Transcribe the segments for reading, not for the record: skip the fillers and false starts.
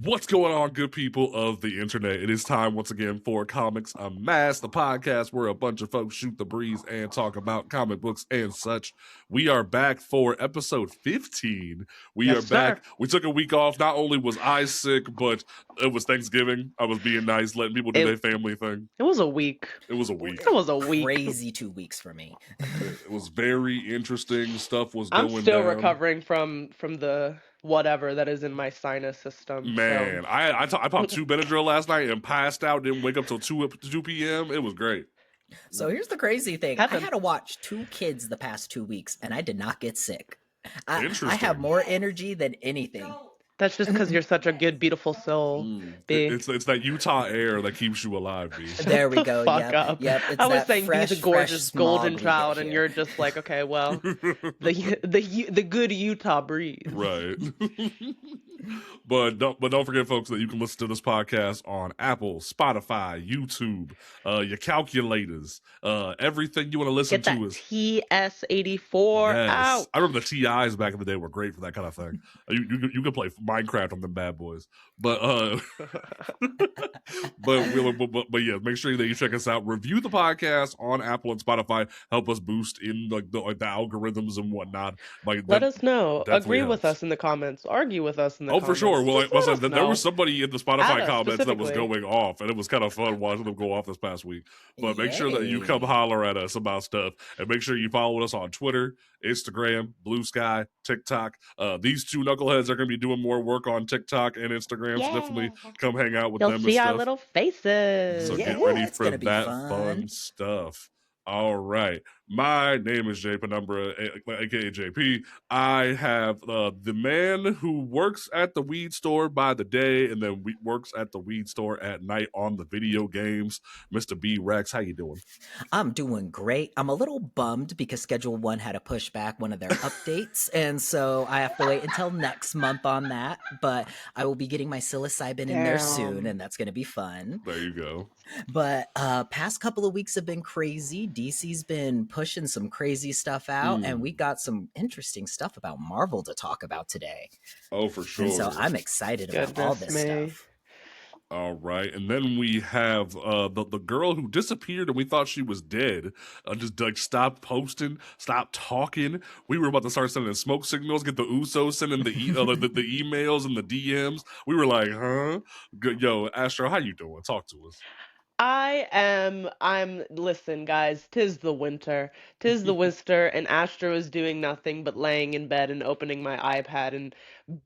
What's going on, good people of the internet? It is time once again for Comics Unmasked, the podcast where a bunch of folks shoot the breeze and talk about comic books and such. We are back for episode 15. We Yes, are back. sir. We took a week off. Not only was I sick, but it was Thanksgiving. I was being nice, letting people do their family thing. It was a week. It was a week. It was a week. Crazy 2 weeks for me. It was very interesting. Stuff was going down. I'm still recovering from the whatever that is in my sinus system. Man, so. I popped 2 Benadryl last night and passed out. Didn't wake up till 2 p.m. It was great. So here's the crazy thing. Heaven. I had to watch 2 kids the past 2 weeks, and I did not get sick. I Interesting. have more energy than anything. That's just because you're such a good, beautiful soul, B. It's that Utah air that keeps you alive, B. There we go. Fuck up. Yep. It's I was that saying fresh, be the gorgeous fresh golden smog child, we and get you're here. just like, okay, well, the good Utah breeze. Right. But don't forget, folks, that you can listen to this podcast on Apple, Spotify, YouTube, your calculators, everything you want to listen Get that to is TS-84 out. I remember the TIs back in the day were great for that kind of thing. You could play Minecraft on them bad boys, but but yeah, make sure that you check us out. Review the podcast on Apple and Spotify. Help us boost in the algorithms and whatnot. Let us know. definitely Agree with helps. us in the comments. Argue with us in the comments. For sure. Well, Just let us there know. was somebody in the Spotify Add us comments that was specifically. going off, and it was kind of fun watching them go off this past week. But make sure that you come Yay. holler at us about stuff, and make sure you follow us on Twitter, Instagram, Blue Sky, TikTok. These two knuckleheads are going to be doing more work on TikTok and Instagram, so definitely come hang out with You'll them see and our stuff. little faces. So Yeah, get ready it's for gonna be that fun. fun stuff. All right. My name is Jay Penumbra, aka JP. I have the man who works at the weed store by the day and then works at the weed store at night on the video games. Mr. B Rex, how you doing? I'm doing great. I'm a little bummed because Schedule 1 had to push back one of their updates, and so I have to wait until next month on that. But I will be getting my psilocybin in there soon, and that's going to be fun. There you go. But past couple of weeks have been crazy. DC's been pushing some crazy stuff out, and we got some interesting stuff about Marvel to talk about today. Oh, for sure. And so I'm excited about all this stuff. All right, and then we have the girl who disappeared and we thought she was dead. Just like stopped posting, stopped talking. We were about to start sending smoke signals, get the Usos sending the the emails and the DMs. We were like, huh? Yo, Astro, how you doing? Talk to us. Listen, guys, 'tis the winter. 'Tis the winter, and Astro is doing nothing but laying in bed and opening my iPad and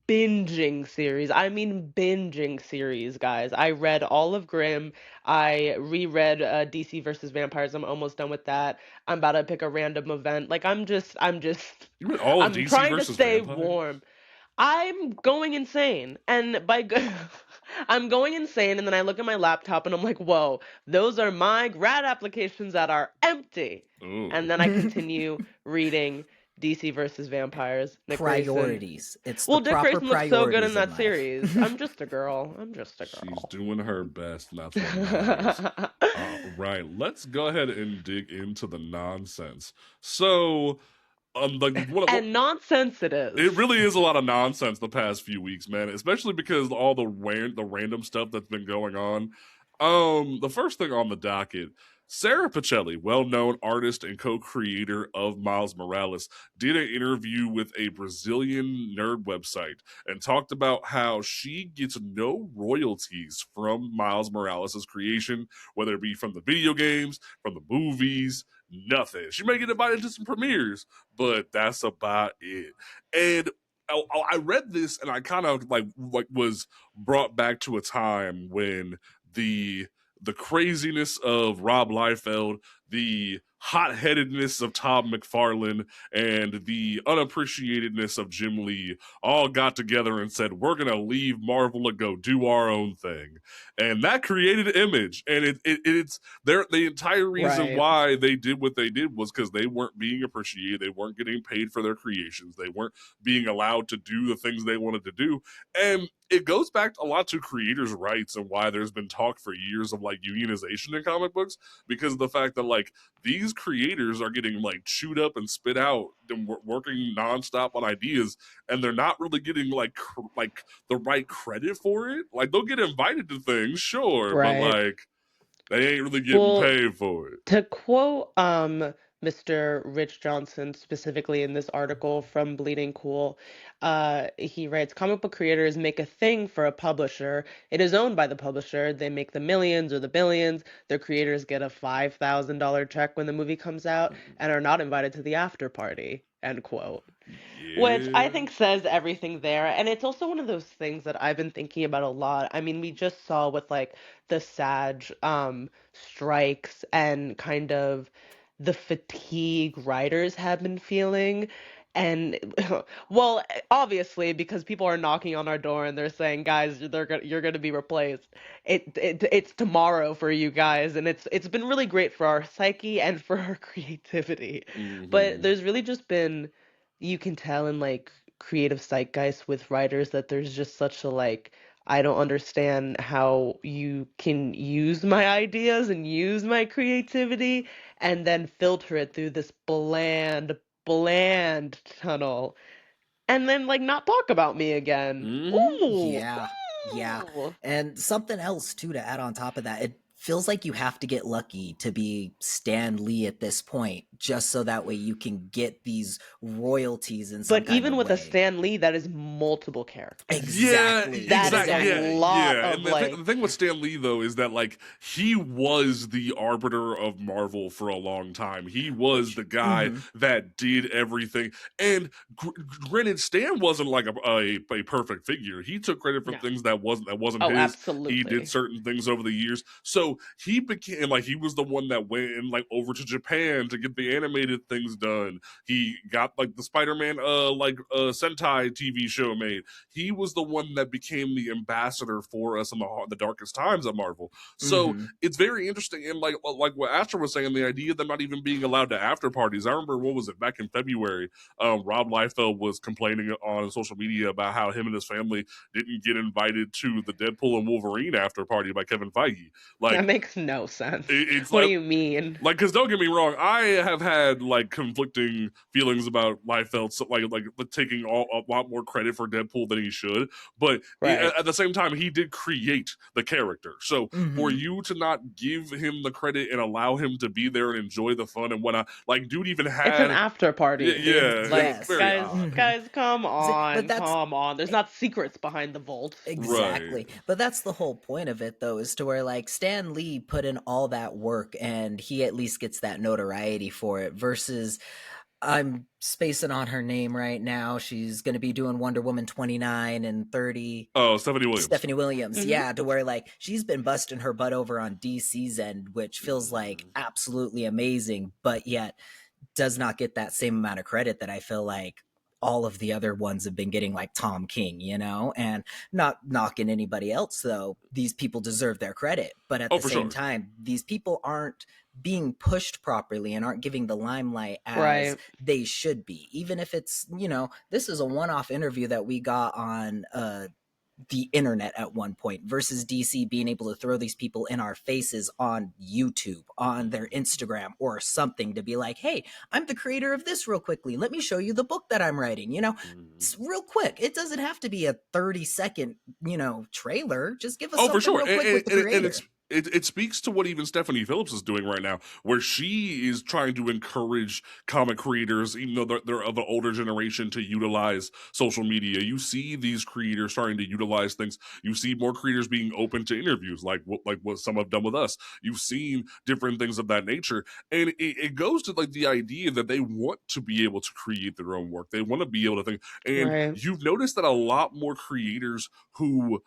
binging series. I mean, binging series, guys. I read all of Grimm. I reread DC versus Vampires. I'm almost done with that. I'm about to pick a random event. Like, I'm You read all of I'm DC trying to versus stay Vampires? warm. I'm going insane, and I'm going insane, and then I look at my laptop and I'm like, whoa, those are my grad applications that are empty. Ooh. And then I continue reading DC versus Vampires. Dick Grayson. Priorities. It's Well, the Dick proper Grayson looks so good in priorities that life. series. I'm just a girl. She's doing her best, and that's what matters. All right, let's go ahead and dig into the nonsense. So, and nonsense it is. It really is a lot of nonsense the past few weeks, man. Especially because all the random stuff that's been going on. The first thing on the docket, Sarah Pacelli, well-known artist and co-creator of Miles Morales, did an interview with a Brazilian nerd website and talked about how she gets no royalties from Miles Morales' creation, whether it be from the video games, from the movies, nothing. She may get invited to some premieres, but that's about it. And I read this and I kind of like was brought back to a time when the craziness of Rob Liefeld, the hot-headedness of Todd McFarlane, and the unappreciatedness of Jim Lee all got together and said, we're going to leave Marvel and go do our own thing. And that created Image. And it's the entire reason why they did what they did was because they weren't being appreciated. They weren't getting paid for their creations. They weren't being allowed to do the things they wanted to do. And it goes back a lot to creators' rights and why there's been talk for years of like unionization in comic books, because of the fact that like like these creators are getting like chewed up and spit out and working nonstop on ideas, and they're not really getting like like the right credit for it. Like they'll get invited to things, sure, but Right. like they ain't really getting Well, paid for it. to quote Mr. Rich Johnson specifically in this article from Bleeding Cool, he writes, comic book creators make a thing for a publisher. It is owned by the publisher. They make the millions or the billions. Their creators get a $5,000 check when the movie comes out and are not invited to the after party. End quote. Which I Yeah. think says everything there. And it's also one of those things that I've been thinking about a lot. I mean, we just saw with like the SAG strikes and kind of the fatigue writers have been feeling. And well, obviously, because people are knocking on our door and they're saying, "Guys, you're gonna be replaced." It's tomorrow for you guys, and it's been really great for our psyche and for our creativity. But Mm-hmm. there's really just been, you can tell in like creative zeitgeist with writers that there's just such a like, I don't understand how you can use my ideas and use my creativity and then filter it through this bland tunnel and then like not talk about me again. Mm-hmm. Ooh, Yeah. ooh. And something else too to add on top of that, it feels like you have to get lucky to be Stan Lee at this point, just so that way you can get these royalties in some But kind even of with a way. Stan Lee, that is multiple characters. Yeah, Exactly. That is exactly. a Yeah, lot yeah. of And the like, thing with Stan Lee though is that like he was the arbiter of Marvel for a long time. He was the guy Mhm. that did everything. And granted, Stan wasn't like a perfect figure. He took credit for no. things that wasn't Oh, his. He did absolutely. certain things over the years. So he became like he was the one that went and like over to Japan to get the animated things done. He got like the Spider-Man Sentai TV show made. He was the one that became the ambassador for us in the darkest times at Marvel. So Mhm. it's very interesting, and like what Astra was saying, the idea of them not even being allowed to after parties. I remember, what was it, back in February, Rob Liefeld was complaining on social media about how him and his family didn't get invited to the Deadpool and Wolverine after party by Kevin Feige. That Like makes no sense. it's What do like you mean? because don't get me wrong, I have had like conflicting feelings about Liefeld, so, like taking a lot more credit for Deadpool than he should. But Right. at the same time, he did create the character. So for Mhm. you to not give him the credit and allow him to be there and enjoy the fun and whatnot, like dude even It's an had after party, dude. yeah, it's Like, Yes. very guys, odd. Mhm. guys, come But on, that's come on. There's not secrets behind the vaults. Right. exactly. But that's the whole point of it, though, is to where like Stan Lee put in all that work and he at least gets that notoriety for it versus I'm spacing on her name right now. She's going to be doing Wonder Woman 29 and 30. Oh, Stephanie Williams. Stephanie Williams, Hmm. yeah, to where like she's been busting her butt over on DC's end, which feels like absolutely amazing, but yet does not get that same amount of credit that I feel like all of the other ones have been getting, like Tom King, you know? And not knocking anybody else, though. These people deserve their credit. But at Oh, the for same sure. time, these people aren't being pushed properly and aren't giving the limelight as Right. they should be. Even if it's, this is a one-off interview that we got on the internet at one point versus DC being able to throw these people in our faces on YouTube, on their Instagram or something to be like, hey, I'm the creator of this real quickly. Let me show you the book that I'm writing. It's real quick. It doesn't have to be a 30-second, trailer. Just give us Oh, for something sure, real quick with the and creator. it speaks to what even Stephanie Phillips is doing right now, where she is trying to encourage comic creators, even though they're of an older generation, to utilize social media. You see these creators starting to utilize things. You see more creators being open to interviews, like what some have done with us. You've seen different things of that nature, and it goes to like the idea that they want to be able to create their own work. They want to be able to think, and Right. you've noticed that a lot more creators who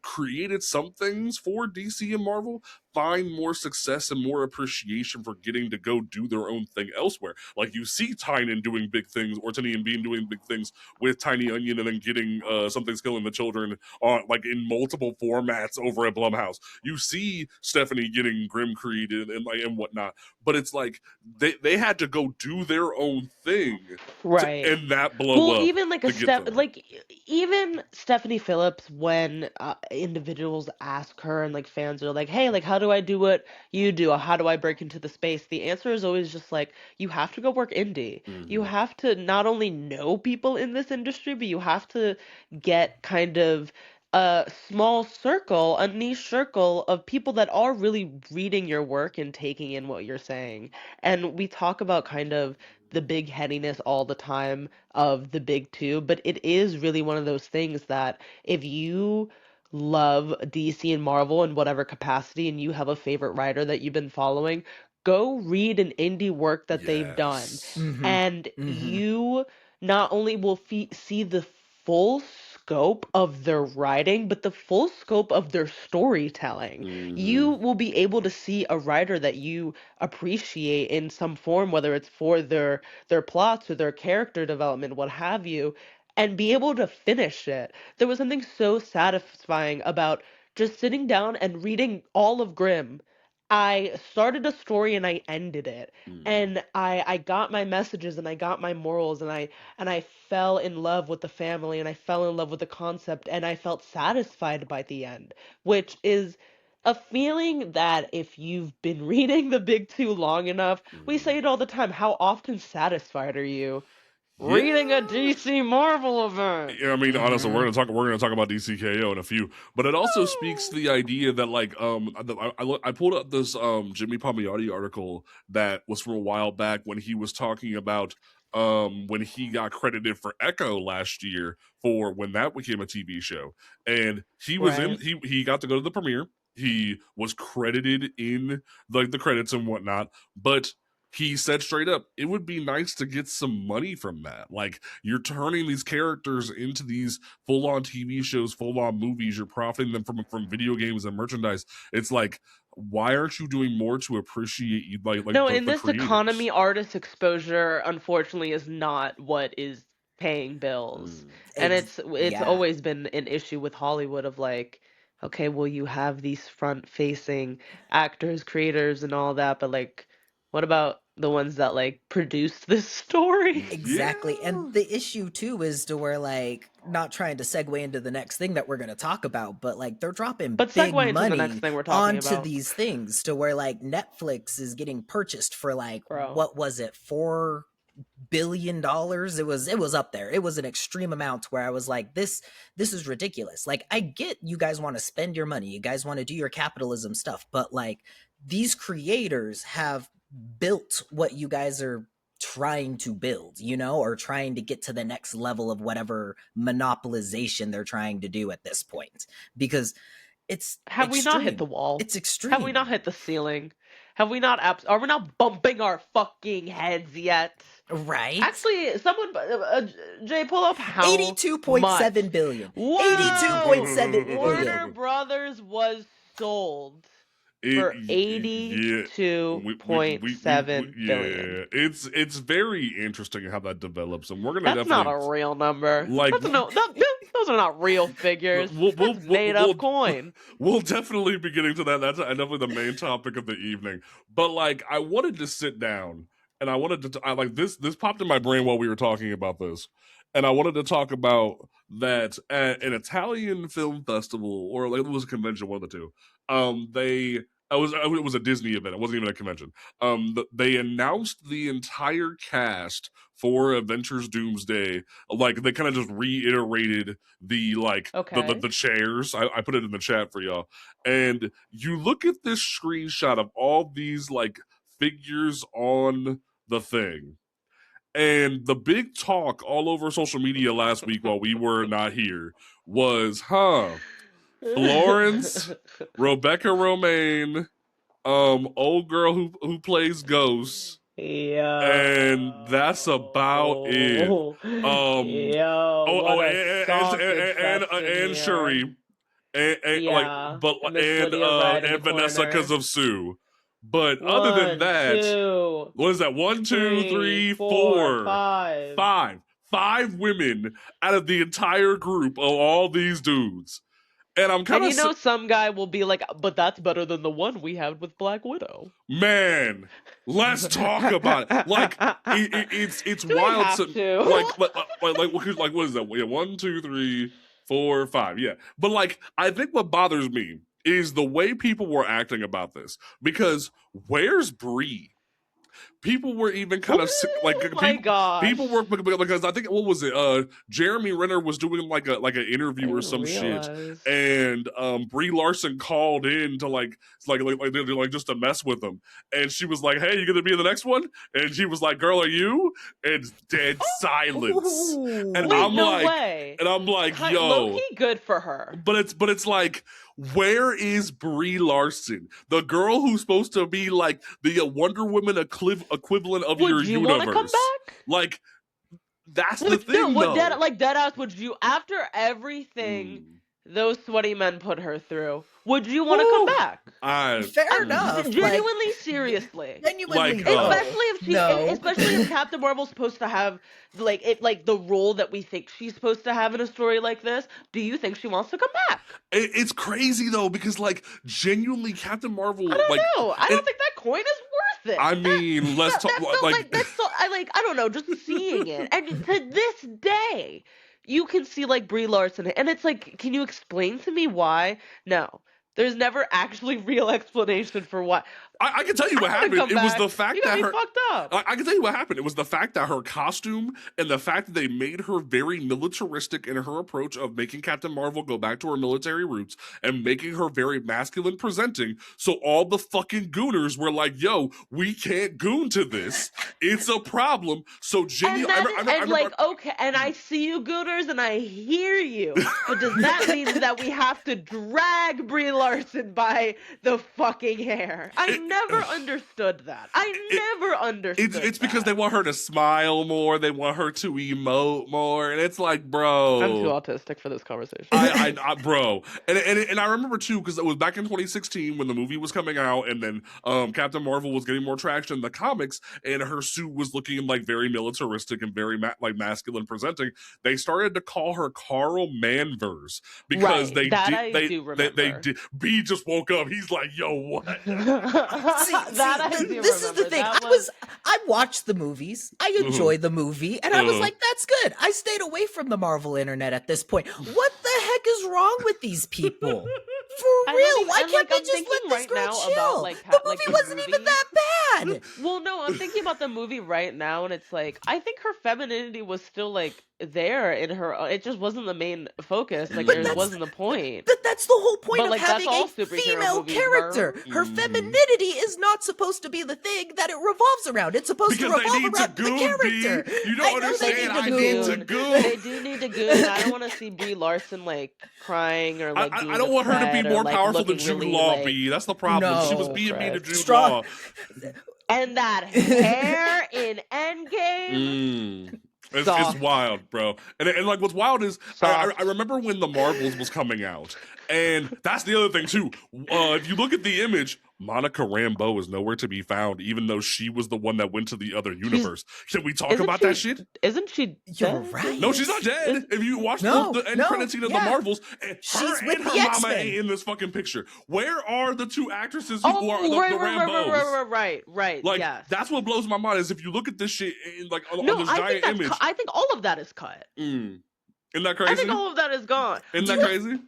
created some things for DC and Marvel find more success and more appreciation for getting to go do their own thing elsewhere. Like you see Tynan doing big things, or Tiny and Bean doing big things with Tiny Onion, and then getting Something's Killing the Children on like in multiple formats over at Blumhouse. You see Stephanie getting Grim created and whatnot, but it's like they had to go do their own thing Right. and that blow Well, up even like to get to that. even Stephanie Phillips when individuals ask her and like fans are like, hey, like how do I do what you do? Or how do I break into the space? The answer is always just like, you have to go work indie. You Mm-hmm. have to not only know people in this industry, but you have to get kind of a small circle, a niche circle of people that are really reading your work and taking in what you're saying. And we talk about kind of the big headiness all the time of the big two, but it is really one of those things that if you love DC and Marvel in whatever capacity and you have a favorite writer that you've been following, go read an indie work that they've done. Yes. Mm-hmm. And Mm-hmm. you not only will see the full scope of their writing, but the full scope of their storytelling. Mm-hmm. You will be able to see a writer that you appreciate in some form, whether it's for their plots or their character development, what have you, and be able to finish it. There was something so satisfying about just sitting down and reading all of Grimm. I started a story and I ended it. Mm-hmm. And I got my messages and I got my morals and I fell in love with the family and I fell in love with the concept and I felt satisfied by the end, which is a feeling that if you've been reading the big two long enough, we Mm-hmm. say it all the time. How often satisfied are you Yeah. reading a DC Marvel event? Yeah, I mean, honestly, Mm-hmm. we're gonna talk about DCKO in a few, but it also speaks to the idea that like I pulled up this Jimmy Palmiotti article that was from a while back when he was talking about when he got credited for Echo last year for when that became a TV show, and he was in Right. he got to go to the premiere. He was credited in like the credits and whatnot, but he said straight up, it would be nice to get some money from that. Like, you're turning these characters into these full-on TV shows, full-on movies. You're profiting them from video games and merchandise. It's like, why aren't you doing more to appreciate you like No, in the this creators? economy, artist exposure unfortunately is not what is paying bills. Mm. And Ex- it's yeah. always been an issue with Hollywood of like, okay, well you have these front-facing actors, creators and all that, but like what about the ones that like produced this story? Exactly. Yeah. And the issue too is to where like not trying to segue into the next thing that we're going to talk about, but like they're dropping But big segue into the next money thing we're talking onto about, these things to where like Netflix is getting purchased for like bro. what was it? $4 billion. It was up there. It was an extreme amount where I was like, this is ridiculous. Like I get you guys want to spend your money, you guys want to do your capitalism stuff, but like these creators have built what you guys are trying to build, or trying to get to the next level of whatever monopolization they're trying to do at this point. Because it's Have we not hit the extreme. wall? It's Have we not extreme. hit the ceiling? Have we not are we not bumping our fucking heads yet? Right? Actually, someone, Jay, pull up how much. 82.7 billion. Whoa! 82.7 Warner billion. Brothers was sold It, for yeah, $82.7 billion. yeah. It's very interesting how that develops, and we're gonna That's not definitely a real number. like That's no, those are not real figures. That's made up coin. we'll definitely be getting to that. That's definitely the main topic of the evening. But like, I wanted to sit down and I wanted to. I like this popped in my brain while we were talking about this, and I wanted to talk about that at an Italian film festival or like it was a convention, one of the two. They. It was a Disney event. It wasn't even a convention. They announced the entire cast for Adventures Doomsday. Like they kind of just reiterated the like Okay. the chairs. I put it in the chat for y'all. And you look at this screenshot of all these like figures on the thing. And the big talk all over social media last week while we were not here was, Florence, Rebecca Romaine, old girl who plays Ghost, and that's about it. Yo, yo, what a sausage fest in And here. Shuri, and like, Yeah, but and Miss Lydia Red in the and Vanessa because corner. of Sue. But other than One, that, two, what is that? One, two, three, three, four, four, five. five women out of the entire group of all these dudes. And I'm kind And you of know, some guy will be like, but that's better than the one we had with Black Widow. man. Let's talk about it. Like it's Do we wild. have To, to? like what is that? Yeah, one, two, three. 4 or 5, yeah. But like, I think what bothers me is the way people were acting about this. Because where's Bree? People were even kind of like Oh my gosh. people were because I think what was it? Jeremy Renner was doing like an interview or some shit, and Brie Larson called in to like just to mess with him, and she was like, "Hey, you gonna be in the next one?" And she was like, "Girl, are you?" And dead silence. And Wait, I'm no like, way. and I'm like, yo, low-key good for her. But it's like, where is Brie Larson, the girl who's supposed to be like the Wonder Woman equivalent of your universe? Would you want to come back? Like, that's the thing, though. Deadass, would you, after everything those sweaty men put her through, would you want to come back? Fair enough. Genuinely, seriously. Genuinely, especially if Captain Marvel's supposed to have the role that we think she's supposed to have in a story like this. Do you think she wants to come back? It's crazy though, because like genuinely, Captain Marvel. I don't know. I don't think that coin is worth it. I mean, let's talk. I don't know. Just seeing it, and to this day, you can see like Brie Larson, and it's like, can you explain to me why? No. There's never actually real explanation for why. I can tell you what happened. It was the fact that her fucked up. I can tell you what happened. It was the fact that her costume and the fact that they made her very militaristic in her approach of making Captain Marvel go back to her military roots and making her very masculine presenting. So all the fucking gooners were like, "Yo, we can't goon to this. It's a problem." So Jenny, okay, and I see you gooners and I hear you, but does that mean that we have to drag Brie Larson by the fucking hair? I never understood that. It's because they want her to smile more. They want her to emote more, and it's like, bro, I'm too autistic for this conversation. Bro, and I remember too, because it was back in 2016 when the movie was coming out, and then Captain Marvel was getting more traction in the comics, and her suit was looking like very militaristic and very masculine presenting. They started to call her Carl Manvers because they did. B just woke up. He's like, "Yo, what?" This is the thing. I watched the movies. I enjoyed the movie, and I was like, "That's good." I stayed away from the Marvel internet at this point. What the heck is wrong with these people? For real, why can't they just let this girl chill? The movie wasn't even that bad. Well, no, I'm thinking about the movie right now, and it's like, I think her femininity was still like there in her. It just wasn't the main focus. Like, it wasn't the point. But that's the whole point of having a female character. Her femininity is not supposed to be the thing that it revolves around. It's supposed to revolve around the character. You don't understand. I need to goon. They do need to goon. I don't want to see Brie Larson like crying or like. I don't want her to be more powerful than Jude Law. B. That's the problem. No, she was being me to Jude Law. And that hair in Endgame. It's wild, bro. And like, what's wild is I remember when the Marvels was coming out, and that's the other thing too. If you look at the image, Monica Rambeau is nowhere to be found, even though she was the one that went to the other universe. Can we talk about that shit? Isn't she dead? You're right. No, she's not dead. If you watch the end credit scene of the Marvels, she's her with and the her mama X-Men. ain't in this fucking picture. Where are the two actresses who are the Rambeaus? Right. Like, yes. that's what blows my mind is if you look at this shit in, like on this giant image. I think all of that is cut. Isn't that crazy? I think all of that is gone. Isn't that crazy?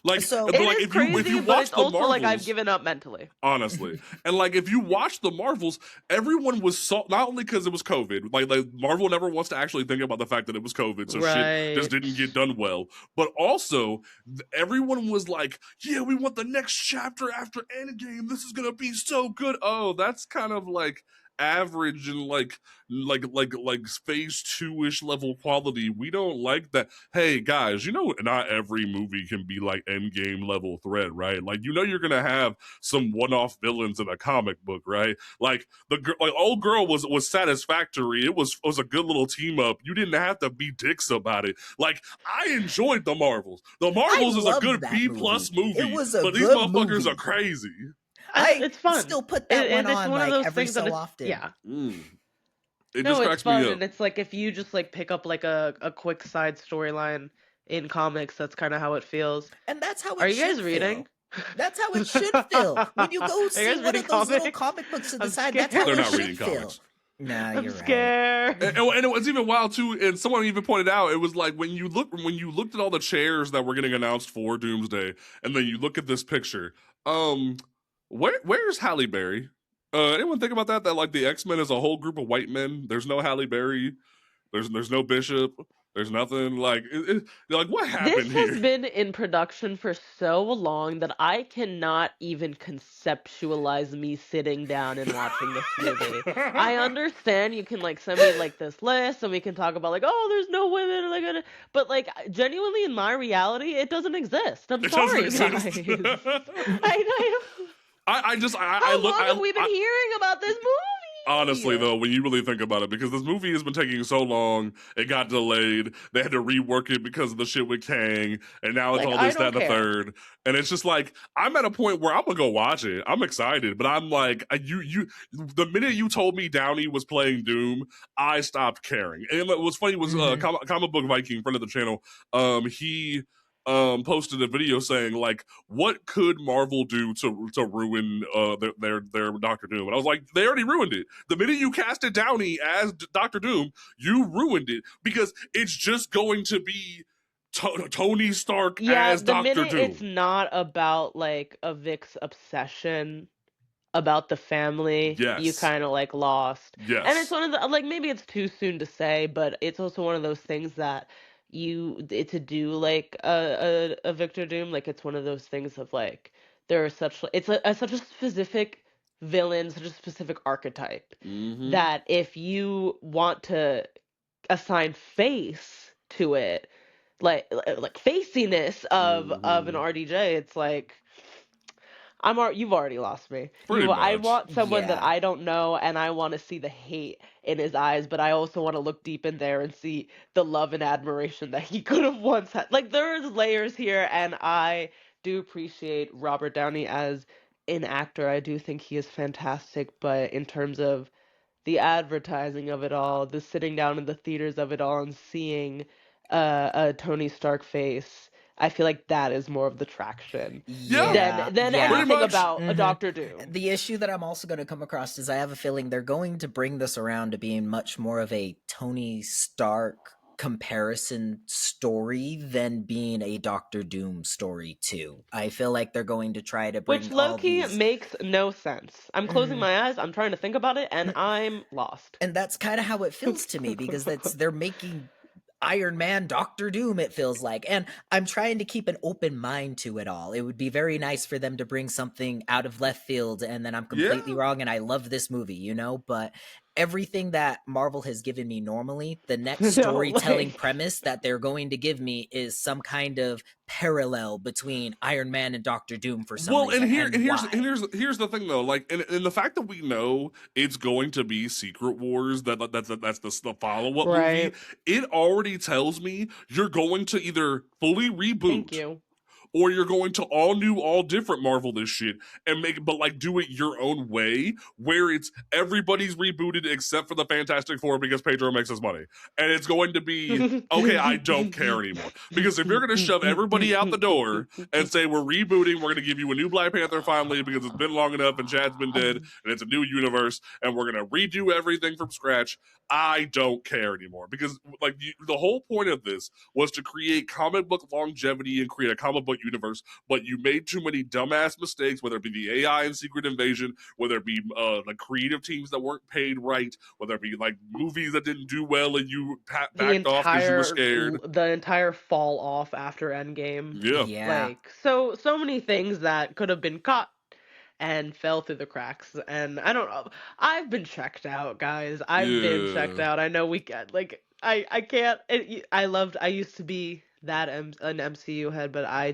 Like, so but like, if you watch the also Marvels, like I've given up mentally, honestly. And like, if you watch the Marvels, everyone was not only because it was COVID. Like Marvel never wants to actually think about the fact that it was COVID, so shit just didn't get done well. But also, everyone was like, "Yeah, we want the next chapter after Endgame. This is gonna be so good." Oh, that's kind of like average and like phase 2-ish level quality. We don't like that. Hey guys, not every movie can be like Endgame level threat, right? Like, you're gonna have some one-off villains in a comic book, right? Like old girl was satisfactory. It was a good little team up. You didn't have to be dicks about it. Like, I enjoyed the Marvels. The Marvels is a good B+ movie. It was a but good these motherfuckers movie. are crazy. It's fun. Still put that one on like every so often. Yeah. It just cracks fun, me up. And it's like if you just like pick up like a quick side storyline in comics, that's kind of how it feels. And that's how it Are you guys should reading? Feel. That's how it should feel. When you go see one of those little comic books to the side, that's how They're it not should reading feel. comics. Nah, I'm you're right. scared. And it was even wild too. And someone even pointed out it was like when you looked at all the chairs that were getting announced for Doomsday, and then you look at this picture. Where's Halle Berry? Anyone think about that? That like the X-Men is a whole group of white men. There's no Halle Berry. There's no Bishop. There's nothing like like what happened This here? has been in production for so long that I cannot even conceptualize me sitting down and watching this movie. I understand you can like send me like this list and we can talk about like, oh, there's no women like, but like genuinely in my reality, it doesn't exist. I'm It sorry, doesn't guys. exist. I I How long have we been hearing about this movie? Honestly, though, when you really think about it, because this movie has been taking so long, it got delayed. They had to rework it because of the shit with Kang, and now it's Like, all I this, that, don't and the care. third. And it's just like I'm at a point where I'm gonna go watch it. I'm excited, but I'm like, the minute you told me Downey was playing Doom, I stopped caring. And what was funny was Comic Book Viking, friend of the channel, he posted a video saying like, what could Marvel do to ruin their Doctor Doom? And I was like, they already ruined it. The minute you casted Downey as Doctor Doom, you ruined it because it's just going to be Tony Stark as the Doctor minute Doom. it's not about like a Vic's obsession about the family, you Yes. kind of like lost. Yes. And it's one of the like maybe it's too soon to say, but it's also one of those things that to do like a Victor Doom, like it's one of those things of like there are such it's such a specific villain, such a specific archetype that if you want to assign face to it, like faciness of an RDJ, it's like you've already lost me. Pretty I much. want someone that Yeah. I don't know, and I want to see the hate in his eyes, but I also want to look deep in there and see the love and admiration that he could have once had. Like there's layers here, and I do appreciate Robert Downey as an actor. I do think he is fantastic, but in terms of the advertising of it all, the sitting down in the theaters of it all and seeing a Tony Stark face, I feel like that is more of the traction Yeah. than yeah. Pretty anything much. about a Doctor Doom. The issue that I'm also going to come across is I have a feeling they're going to bring this around to being much more of a Tony Stark comparison story than being a Doctor Doom story too. I feel like they're going to try to bring Which all low-key these... makes no sense. I'm closing my eyes, I'm trying to think about it, and I'm lost. And that's kind of how it feels to me because they're making Iron Man, Doctor Doom, it feels like. And I'm trying to keep an open mind to it all. It would be very nice for them to bring something out of left field and then I'm completely wrong and I love this movie, you know? But everything that Marvel has given me normally, the next storytelling premise that they're going to give me is some kind of parallel between Iron Man and Doctor Doom for some reason. Here's the thing though, like, and the fact that we know it's going to be Secret Wars, that's the follow-up movie, it already tells me you're going to either fully reboot. Thank you. Or you're going to all new, all different Marvel this shit and but like do it your own way, where it's everybody's rebooted except for the Fantastic Four because Pedro makes his money, and it's going to be okay. I don't care anymore because if you're going to shove everybody out the door and say we're rebooting, we're going to give you a new Black Panther finally because it's been long enough and Chad's been dead and it's a new universe and we're going to redo everything from scratch. I don't care anymore because like the whole point of this was to create comic book longevity and create a comic book universe, but you made too many dumbass mistakes, whether it be the AI and Secret Invasion, whether it be the creative teams that weren't paid right, whether it be like movies that didn't do well and you backed off because you were scared. The entire fall off after Endgame. Yeah. Like so many things that could have been caught and fell through the cracks, and I don't know. I've been checked out, guys. I've been checked out. I know we get like I can't. I used to be that an MCU head, but I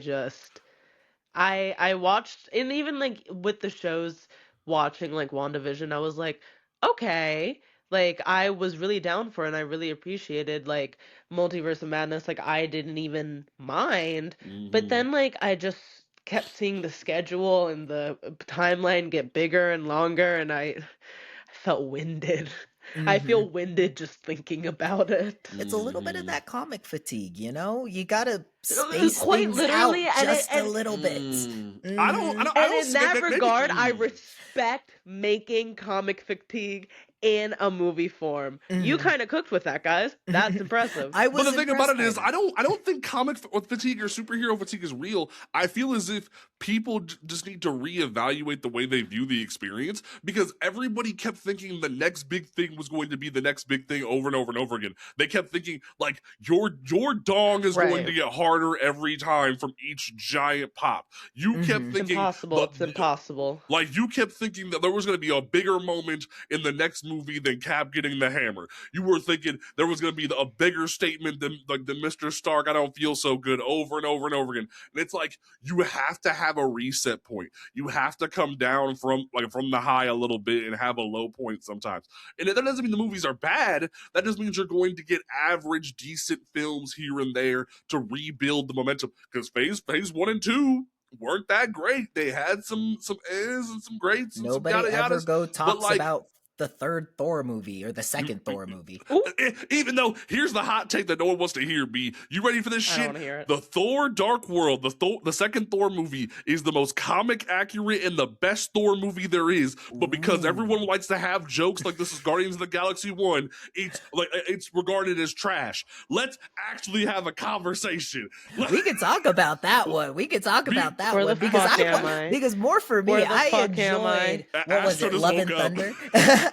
watched, and even like with the shows, watching like WandaVision, I was like, okay. Like I was really down for it and I really appreciated like Multiverse of Madness. Like I didn't even mind. But then like I just kept seeing the schedule and the timeline get bigger and longer, and I felt winded. I feel winded just thinking about it. It's a little bit of that comic fatigue, you know? You gotta space things out just a little bit. I don't in that regard, I respect making comic fatigue in a movie form. You kind of cooked with that, guys. That's impressive. I But was the thing about impressed it is, by that. I don't think comic fatigue or superhero fatigue is real. I feel as if people just need to reevaluate the way they view the experience, because everybody kept thinking the next big thing was going to be the next big thing over and over and over again. They kept thinking like your dong is going to Right. get harder every time from each giant pop. You kept Mhm. thinking Impossible. It's impossible. like you kept thinking that there was going to be a bigger moment in the next movie than Cap getting the hammer. You were thinking there was going to be a bigger statement than like the Mr. Stark, I don't feel so good, over and over and over again. And it's like you have to have a reset point. You have to come down from the high a little bit and have a low point sometimes. And that doesn't mean the movies are bad. That just means you're going to get average, decent films here and there to rebuild the momentum. Because phase 1 and 2 weren't that great. They had some A's and some greats and some Nobody yada ever yadas. But talks like about the third Thor movie or the second Thor movie. Ooh, even though here's the hot take that no one wants to hear, B. You ready for this I don't shit? want to hear it. The Thor Dark World, the second Thor movie, is the most comic accurate and the best Thor movie there is. But because everyone likes to have jokes like this is Guardians of the Galaxy 1, it's regarded as trash. Let's actually have a conversation. We can talk about that one. We can talk about that Where one the fuck am I? because more for me, Where the I fuck am I? enjoyed what was Astro it, just Love and woke up. Thunder.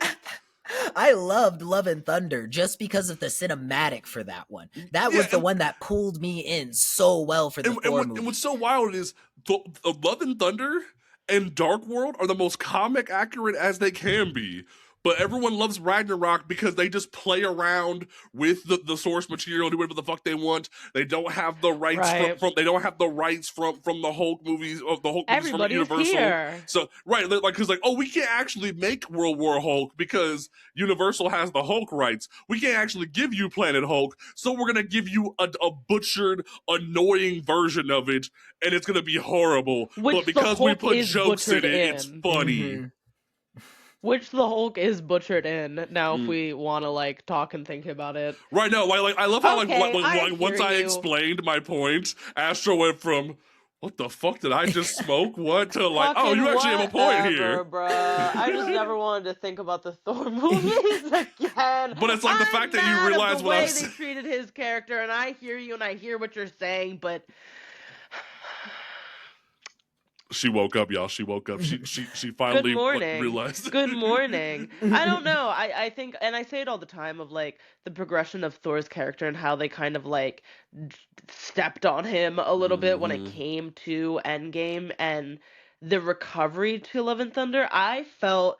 I loved Love and Thunder just because of the cinematic for that one. That was the one that pulled me in so well for the Thor movie. And what's so wild is Love and Thunder and Dark World are the most comic accurate as they can be. But everyone loves Ragnarok because they just play around with the source material, do whatever the fuck they want. They don't have the rights Right. from they don't have the rights from the Hulk movies of the Hulk movies from Everybody's Universal. here. So like because like, oh, we can't actually make World War Hulk because Universal has the Hulk rights. We can't actually give you Planet Hulk, so we're gonna give you a butchered, annoying version of it, and it's gonna be horrible. Which but because the we Hulk put is jokes in butchered it, it's in. funny. Mhm. Which the Hulk is butchered in. Now, if we want to like talk and think about it. Right, no, like I love how Okay, I once hear I you. explained my point, Astro went from what the fuck did I just smoke? What to like? Oh, you actually have a point here. Bruh. I just never wanted to think about the Thor movies again. But it's like the I'm fact that you mad at realize the what I'm way they saying. treated his character, and I hear you, and I hear what you're saying, but She woke up, y'all. She woke up. She finally good morning. realized. Good morning. I don't know. I think, and I say it all the time, of like the progression of Thor's character and how they kind of like stepped on him a little bit when it came to Endgame and the recovery to Love and Thunder. I felt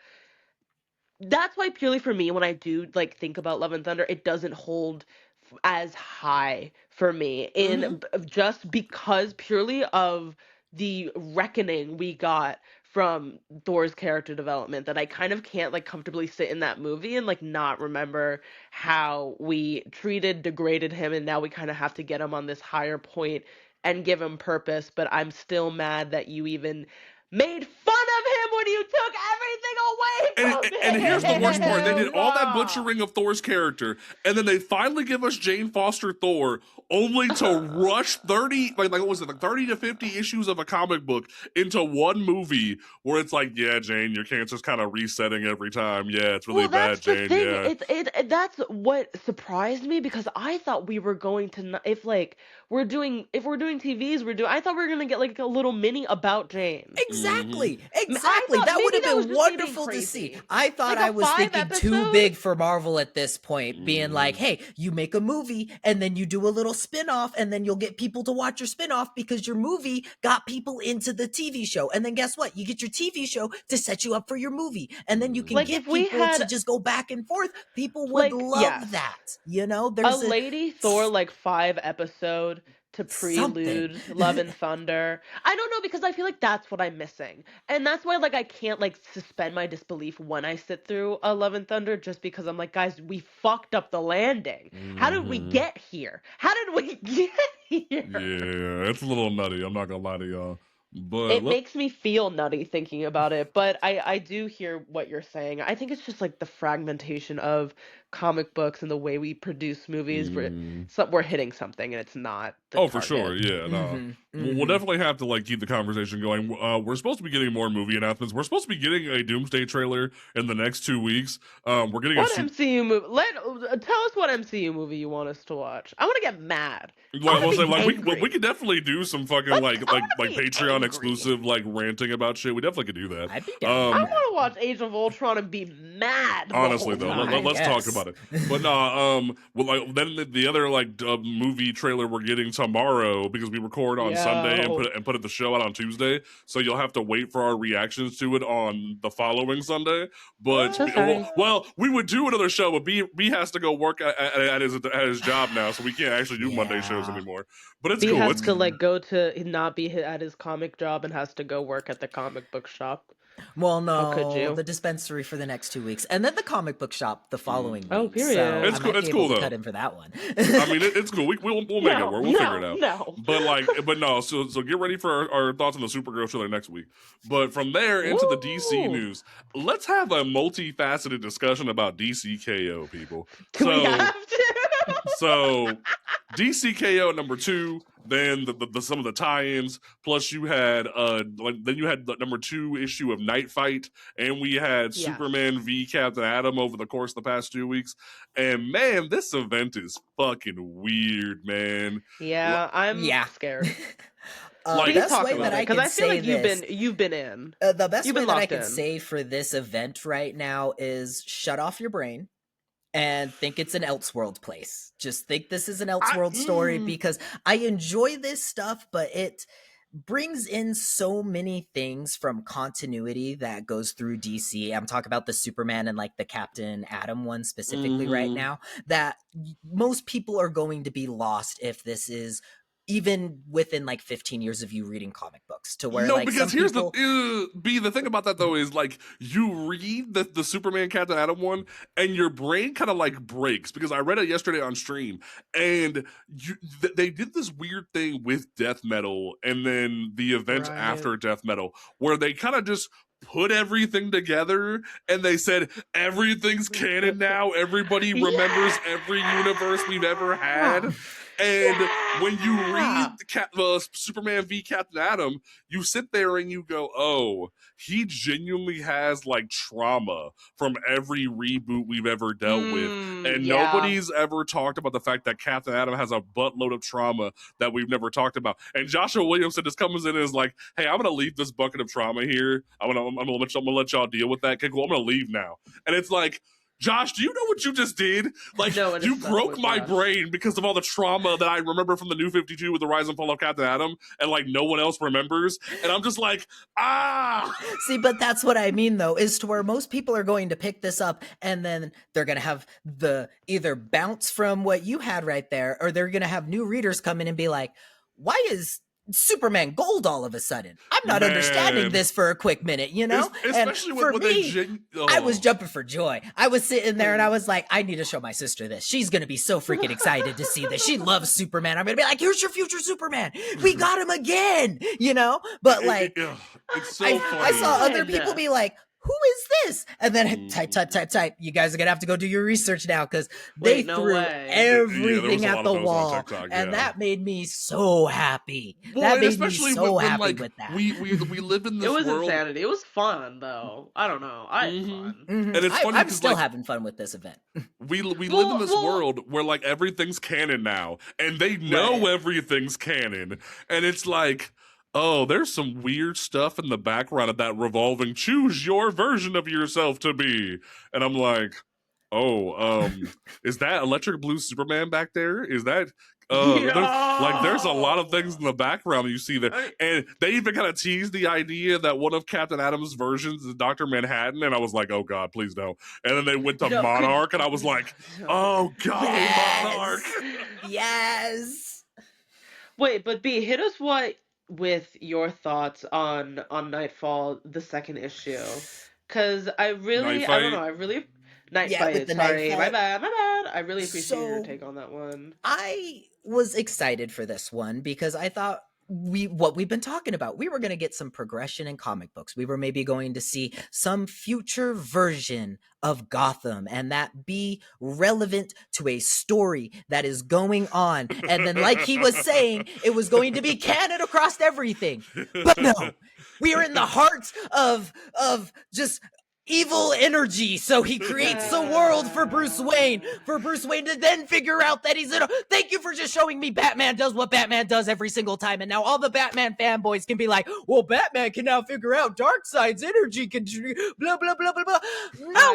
that's why purely for me, when I do like think about Love and Thunder, it doesn't hold as high for me in just because purely of the reckoning we got from Thor's character development, that I kind of can't like comfortably sit in that movie and like not remember how we degraded him, and now we kind of have to get him on this higher point and give him purpose. But I'm still mad that you even made fun of him when you took everything away from him. And here's the worst part. They did all that butchering of Thor's character, and then they finally give us Jane Foster Thor, only to rush 30, like what was it, like 30 to 50 issues of a comic book into one movie where it's like, yeah, Jane, your cancer's kind of resetting every time. Yeah, it's really bad, Jane. Thing. Yeah. That's what surprised me, because I thought we were going to, if we're doing TVs, I thought we were gonna get like a little mini about Jane. Exactly. thought That would have maybe that was been just me being wonderful to crazy. see. I thought Like a I was 5 thinking too episode? big for Marvel at this point, being like, hey, you make a movie and then you do a little spin-off and then you'll get people to watch your spin-off because your movie got people into the TV show. And then guess what? You get your TV show to set you up for your movie. And then you can Like, get if we people to had- just go back and forth. People would Like, love yes. that. You know, A there's Lady Thor like 5 episode to prelude Love and Thunder. I don't know, because I feel like that's what I'm missing. And that's why like I can't like suspend my disbelief when I sit through a Love and Thunder, just because I'm like, guys, we fucked up the landing. How did we get here? How did we get here? Yeah, it's a little nutty. I'm not gonna lie to y'all. But It makes me feel nutty thinking about it, but I do hear what you're saying. I think it's just like the fragmentation of comic books and the way we produce movies, Mm. we're hitting something and it's not the Oh, for sure. target. Yeah, no. We'll definitely have to like keep the conversation going. We're supposed to be getting more movie announcements. We're supposed to be getting a Doomsday trailer in the next 2 weeks. We're getting What MCU movie? Tell us what MCU movie you want us to watch. I want to get mad. I want to be angry. we could definitely do some fucking I like wanna be Patreon angry. exclusive like ranting about shit. We definitely could do that. I'd be down I with that. want to watch Age of Ultron and be mad. Honestly, the though, whole time. let's talk about it. But no, well, like then the other like movie trailer we're getting tomorrow because we record on Sunday and put the show out on Tuesday, so you'll have to wait for our reactions to it on the following Sunday. But we would do another show, but B has to go work at his job now, so we can't actually do Monday shows anymore. But it's B cool. has to like go to not be at his comic job and has to go work at the comic book shop. Well, How could no, you? the dispensary for the next 2 weeks, and then the comic book shop the following week. Oh, period. So It's I cool. might It's be cool able to though. cut in for that one. I mean, it's cool. We'll make it work. We'll figure it out. No. But no. So get ready for our thoughts on the Supergirl trailer next week. But from there into the DC news, let's have a multifaceted discussion about DCKO, people. Do we have to? So DCKO number 2, then the some of the tie-ins, plus you had then you had the number 2 issue of Night Fight, and we had Superman v Captain Atom over the course of the past 2 weeks. And man, this event is fucking weird, man. Yeah, I'm scared. The best way that I can I feel say like you've been in. The best way that I can in. say for this event right now is shut off your brain and think it's an Elseworld place. Just think this is an Elseworld story, because I enjoy this stuff, but it brings in so many things from continuity that goes through DC. I'm talking about the Superman and like the Captain Atom one specifically right now, that most people are going to be lost if this is even within like 15 years of you reading comic books, to where like because some here's people... the thing about that though is like you read the Superman Captain Atom one and your brain kind of like breaks, because I read it yesterday on stream, and they did this weird thing with Death Metal and then the event after Death Metal where they kind of just put everything together and they said everything's canon now, everybody remembers every universe we've ever had. And when you read the Superman v Captain Atom, you sit there and you go, oh, he genuinely has like trauma from every reboot we've ever dealt with. And nobody's ever talked about the fact that Captain Atom has a buttload of trauma that we've never talked about. And Joshua Williamson just comes in and is like, hey, I'm going to leave this bucket of trauma here. I'm gonna let y'all deal with that. Okay, cool. I'm going to leave now. And it's like, Josh, do you know what you just did? Like, you broke my brain because of all the trauma that I remember from the New 52 with the rise and fall of Captain Atom, and like no one else remembers. And I'm just like, See, but that's what I mean though, is to where most people are going to pick this up and then they're going to have the either bounce from what you had right there, or they're going to have new readers come in and be like, why is Superman gold all of a sudden? I'm not understanding this for a quick minute, you know? Especially and for when me, I was jumping for joy. I was sitting there and I was like, I need to show my sister this. She's going to be so freaking excited to see this. She loves Superman. I'm going to be like, here's your future Superman. We got him again, you know? But like, it's so funny. I saw other people be like, who is this? And then type. You guys are going to have to go do your research now, because they threw everything at the wall. TikTok, and that made me so happy. That made me so happy like, with that. We live in this world. It was insanity. It was fun, though. I don't know. I had fun. And it's funny, I'm still having fun with this event. We live in this world where like everything's canon now, and they know everything's canon. And it's like, oh, there's some weird stuff in the background of that revolving choose your version of yourself to be. And I'm like, oh, is that Electric Blue Superman back there? Is that there's a lot of things in the background that you see there. And they even kind of teased the idea that one of Captain Atom's versions is Dr. Manhattan, and I was like, oh god, please no. And then they went to Monarch, and I was like, oh god, Monarch. Yes. Wait, but B, hit us with your thoughts on Nightfall, the second issue, because I don't know, Night Fight. Sorry, my bad. I really appreciate your take on that one. I was excited for this one because I thought what we've been talking about. We were going to get some progression in comic books. We were maybe going to see some future version of Gotham and that be relevant to a story that is going on. And then, like he was saying, it was going to be canon across everything. But no, we are in the heart of just evil energy. So he creates a world for Bruce Wayne to then figure out that he's in a. Thank you for just showing me Batman does what Batman does every single time. And now all the Batman fanboys can be like, well, Batman can now figure out Darkseid's energy can blah, blah, blah, blah, blah. No,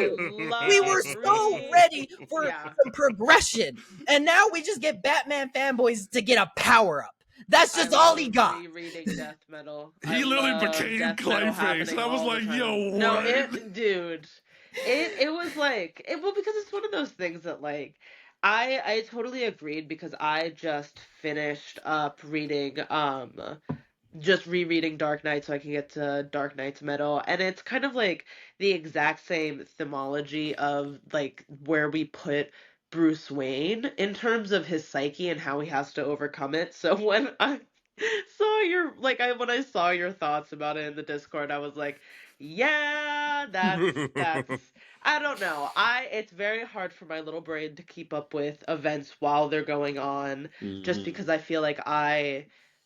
we were so ready for some progression. And now we just get Batman fanboys to get a power up. That's just all he got. Rereading Death Metal. He literally became Clayface, and I was like, "Yo, what?" No, dude, it was like, well, because it's one of those things that like, I totally agreed because I just finished up reading just rereading Dark Knight so I can get to Dark Knight's Metal, and it's kind of like the exact same themology of like where we put Bruce Wayne in terms of his psyche and how he has to overcome it. So when I saw when I saw your thoughts about it in the Discord, I was like, yeah, that's I don't know. It's very hard for my little brain to keep up with events while they're going on, just because I feel like I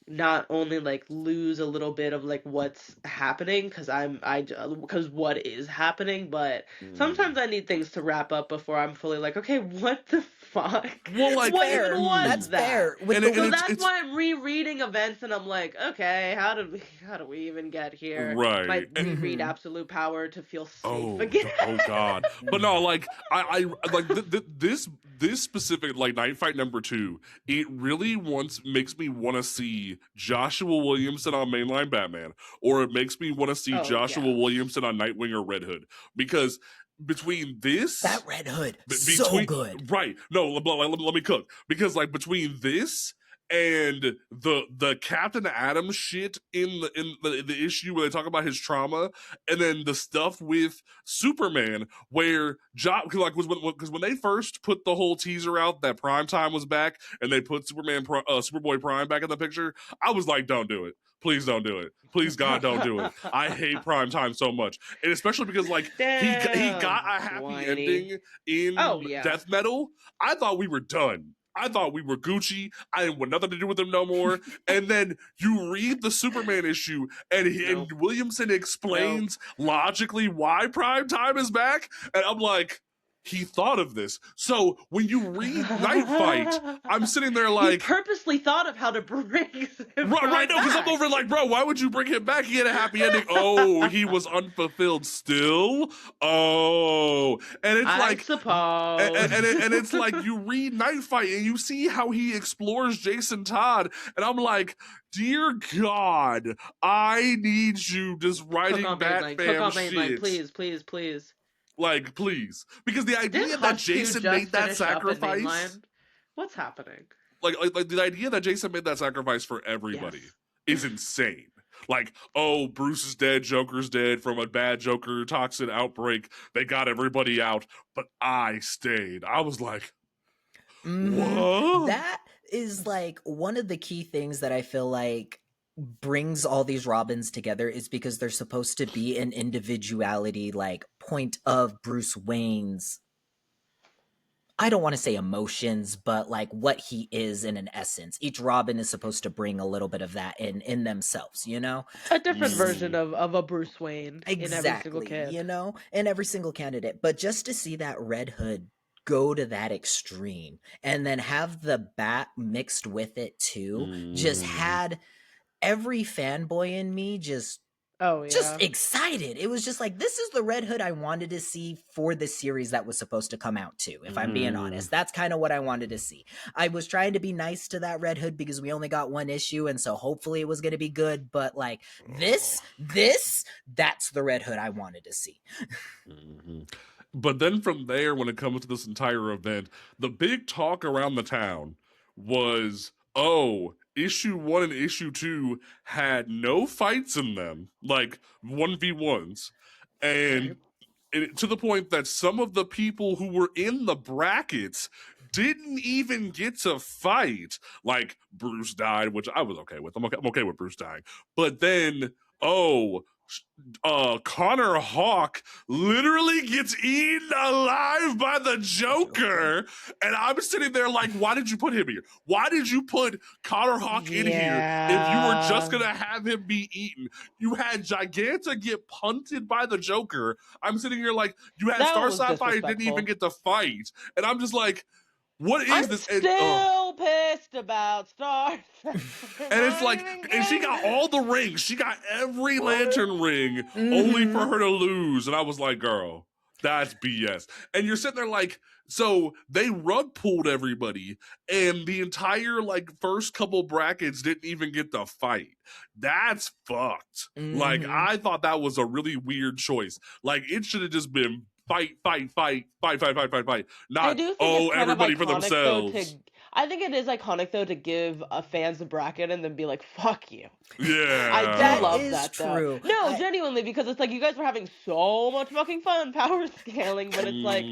not only like lose a little bit of like what's happening because what is happening, but sometimes I need things to wrap up before I'm fully like, okay, what the fuck? Well, like, what even was that's that? fair. So that's why I'm rereading events and I'm like, okay, how do we even get here? Right. Might reread Absolute Power to feel safe again. Oh God! But no, like I like this specific like Night Fight #2. It really makes me want to see Joshua Williamson on mainline Batman, or it makes me want to see Joshua Williamson on Nightwing or Red Hood, because between this, that Red Hood, so good, right? No, let me cook, because like between this and the Captain Adam shit in the issue where they talk about his trauma, and then the stuff with Superman where because when they first put the whole teaser out that Primetime was back and they put Superboy Prime back in the picture, I was like, don't do it. Please don't do it. Please, God, don't do it. I hate Primetime so much. And especially because, like, he got a happy ending in Death Metal. I thought we were done. I thought we were Gucci. I didn't want nothing to do with him no more. And then you read the Superman issue, and Williamson explains logically why Primetime is back. And I'm like, he thought of this. So when you read Night Fight, I'm sitting there like, he purposely thought of how to bring him right now, because I'm over like, bro, why would you bring him back? He had a happy ending. Oh, he was unfulfilled still. Oh, and it's I suppose. and it's like you read Night Fight and you see how he explores Jason Todd, and I'm like, dear God, I need you just writing Batman shit. Please. Like, please. Because the idea that Jason made that sacrifice. What's happening? Like the idea that Jason made that sacrifice for everybody is insane. Like, oh, Bruce is dead, Joker's dead from a bad Joker toxin outbreak. They got everybody out, but I stayed. I was like, what? That is like one of the key things that I feel like brings all these Robins together, is because they're supposed to be an individuality, like, point of Bruce Wayne's, I don't want to say emotions, but like what he is in an essence. Each Robin is supposed to bring a little bit of that in themselves, you know? A different version of a Bruce Wayne exactly, in every single kid. You know? In every single candidate. But just to see that Red Hood go to that extreme and then have the bat mixed with it too, just had every fanboy in me just excited. It was just like, this is the Red Hood I wanted to see for the series that was supposed to come out too, if I'm being honest. That's kind of what I wanted to see. I was trying to be nice to that Red Hood because we only got one issue, and so hopefully it was going to be good, but like this, that's the Red Hood I wanted to see. But then from there, when it comes to this entire event, the big talk around the town was, issue 1 and issue 2 had no fights in them, like 1v1s. And to the point that some of the people who were in the brackets didn't even get to fight. Like, Bruce died, which I was okay with. I'm okay with Bruce dying. But then, Connor Hawk literally gets eaten alive by the Joker. And I'm sitting there like, why did you put him here? Why did you put Connor Hawk in here if you were just going to have him be eaten? You had Giganta get punted by the Joker. I'm sitting here like, you had Star Sapphire didn't even get to fight. And I'm just like, what is I'm this? Still pissed about Star. And it's like, and she got all the rings. She got every lantern ring only for her to lose. And I was like, girl, that's BS. And you're sitting there like, so they rug pulled everybody, and the entire like first couple brackets didn't even get to fight. That's fucked. Like, I thought that was a really weird choice. Like, it should have just been fight. Not, everybody for themselves. I think it is iconic though to give fans a bracket and then be like, "Fuck you." Yeah, I do love that. True. Though. No, genuinely, because it's like you guys were having so much fucking fun power scaling, but it's like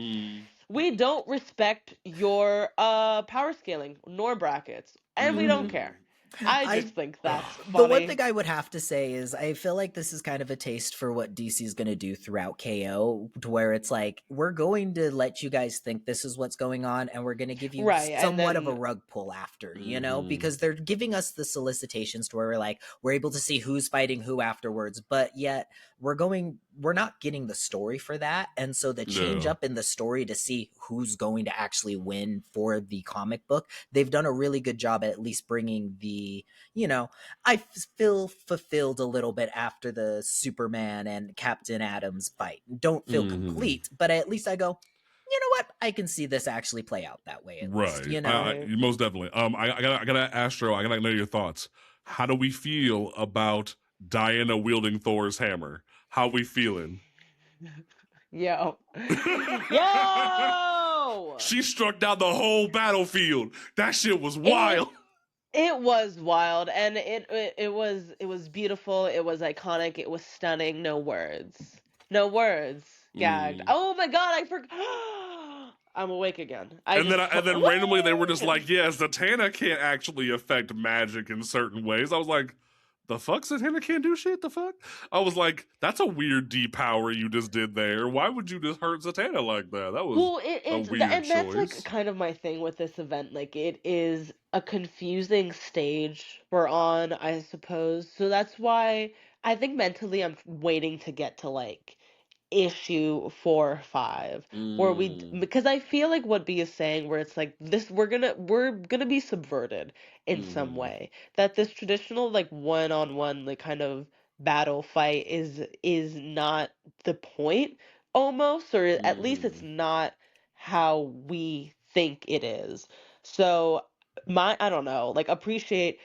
we don't respect your power scaling nor brackets, and we don't care. I just think that's funny. The one thing I would have to say is I feel like this is kind of a taste for what DC is going to do throughout KO, to where it's like, we're going to let you guys think this is what's going on, and we're going to give you somewhat of a rug pull after, you know, because they're giving us the solicitations to where we're able to see who's fighting who afterwards, but yet we're not getting the story for that. And so the change up in the story to see who's going to actually win for the comic book, they've done a really good job at least bringing the, you know, I feel fulfilled a little bit after the Superman and Captain Adams fight. Don't feel complete, but at least I go, you know what? I can see this actually play out that way. At least, you know, most definitely. I gotta Astro. I gotta know your thoughts. How do we feel about Diana wielding Thor's hammer? How we feeling? Yo. She struck down the whole battlefield. That shit was wild. It was wild, and it was beautiful. It was iconic. It was stunning. No words. Gagged. Oh my god! I forgot. I'm awake again. And then randomly they were just like, yeah, Zatanna can't actually affect magic in certain ways. I was like, the fuck? Zatanna can't do shit? The fuck? I was like, that's a weird depower you just did there. Why would you just hurt Zatanna like that? That was a weird choice. That's like kind of my thing with this event. Like, it is a confusing stage we're on, I suppose. So that's why I think mentally I'm waiting to get to like issue 4 or 5 where because I feel like what B is saying, where it's like this, we're gonna be subverted in some way, that this traditional like one-on-one like kind of battle fight is not the point almost, or at least it's not how we think it is. So I don't know, like appreciate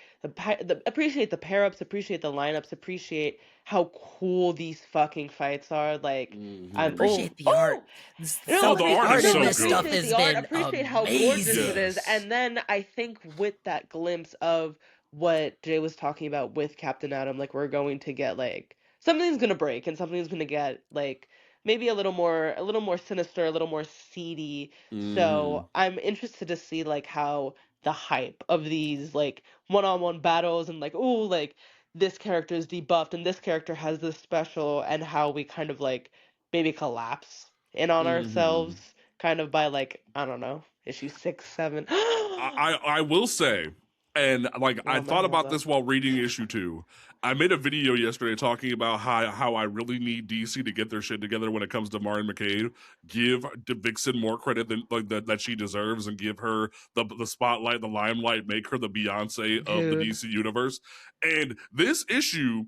appreciate the pair ups, appreciate the lineups, appreciate how cool these fucking fights are. Like, I appreciate the art. The art is so good. Stuff has been appreciate how gorgeous it is. And then I think with that glimpse of what Jay was talking about with Captain Atom, like we're going to get like something's gonna break and something's gonna get like maybe a little more sinister, a little more seedy. So I'm interested to see like how the hype of these like one-on-one battles and like, ooh, like this character is debuffed and this character has this special, and how we kind of like maybe collapse in on ourselves kind of by like, I don't know, issue 6, 7. I will say, and like I thought about this while reading issue 2. I made a video yesterday talking about how I really need DC to get their shit together when it comes to Martin McCabe. Give Vixen more credit than like that she deserves, and give her the spotlight, the limelight, make her the Beyonce of the DC universe. And this issue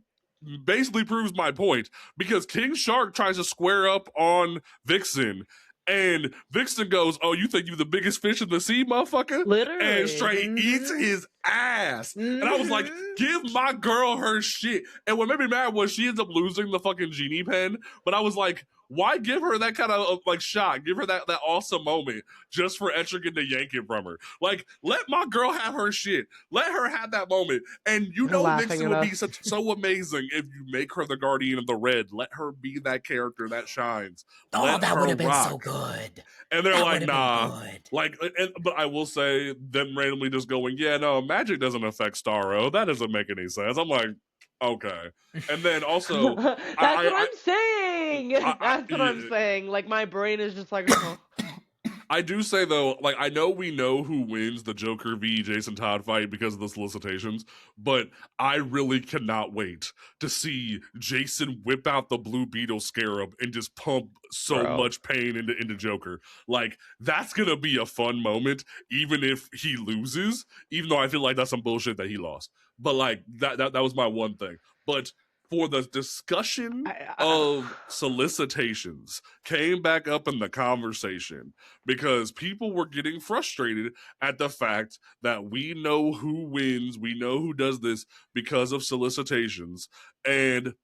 basically proves my point, because King Shark tries to square up on Vixen. And Vixen goes, "Oh, you think you're the biggest fish in the sea, motherfucker?" Literally. And straight eats his ass. And I was like, give my girl her shit. And what made me mad was she ends up losing the fucking genie pen. But I was like, why give her that kind of like shot? Give her that awesome moment just for Etrigan to yank it from her. Like, let my girl have her shit. Let her have that moment. And you They're know, laughing Nixon at would be us. so amazing if you make her the Guardian of the Red. Let her be that character that shines. Oh, Let that her would have been rock. so good. And they're That like, would have been nah. good. Like, but I will say, them randomly just going, yeah, no, magic doesn't affect Starro. That doesn't make any sense. I'm like, okay. And then also, That's what I'm saying. That's what I'm yeah, saying. Like my brain is just like, huh. I do say though, like I know we know who wins the Joker v Jason Todd fight because of the solicitations, but I really cannot wait to see Jason whip out the Blue Beetle Scarab and just pump so Bro. much pain into Joker. Like that's gonna be a fun moment, even if he loses. Even though I feel like that's some bullshit that he lost, but like that was my one thing. But for the discussion of solicitations came back up in the conversation because people were getting frustrated at the fact that we know who wins, we know who does this because of solicitations. And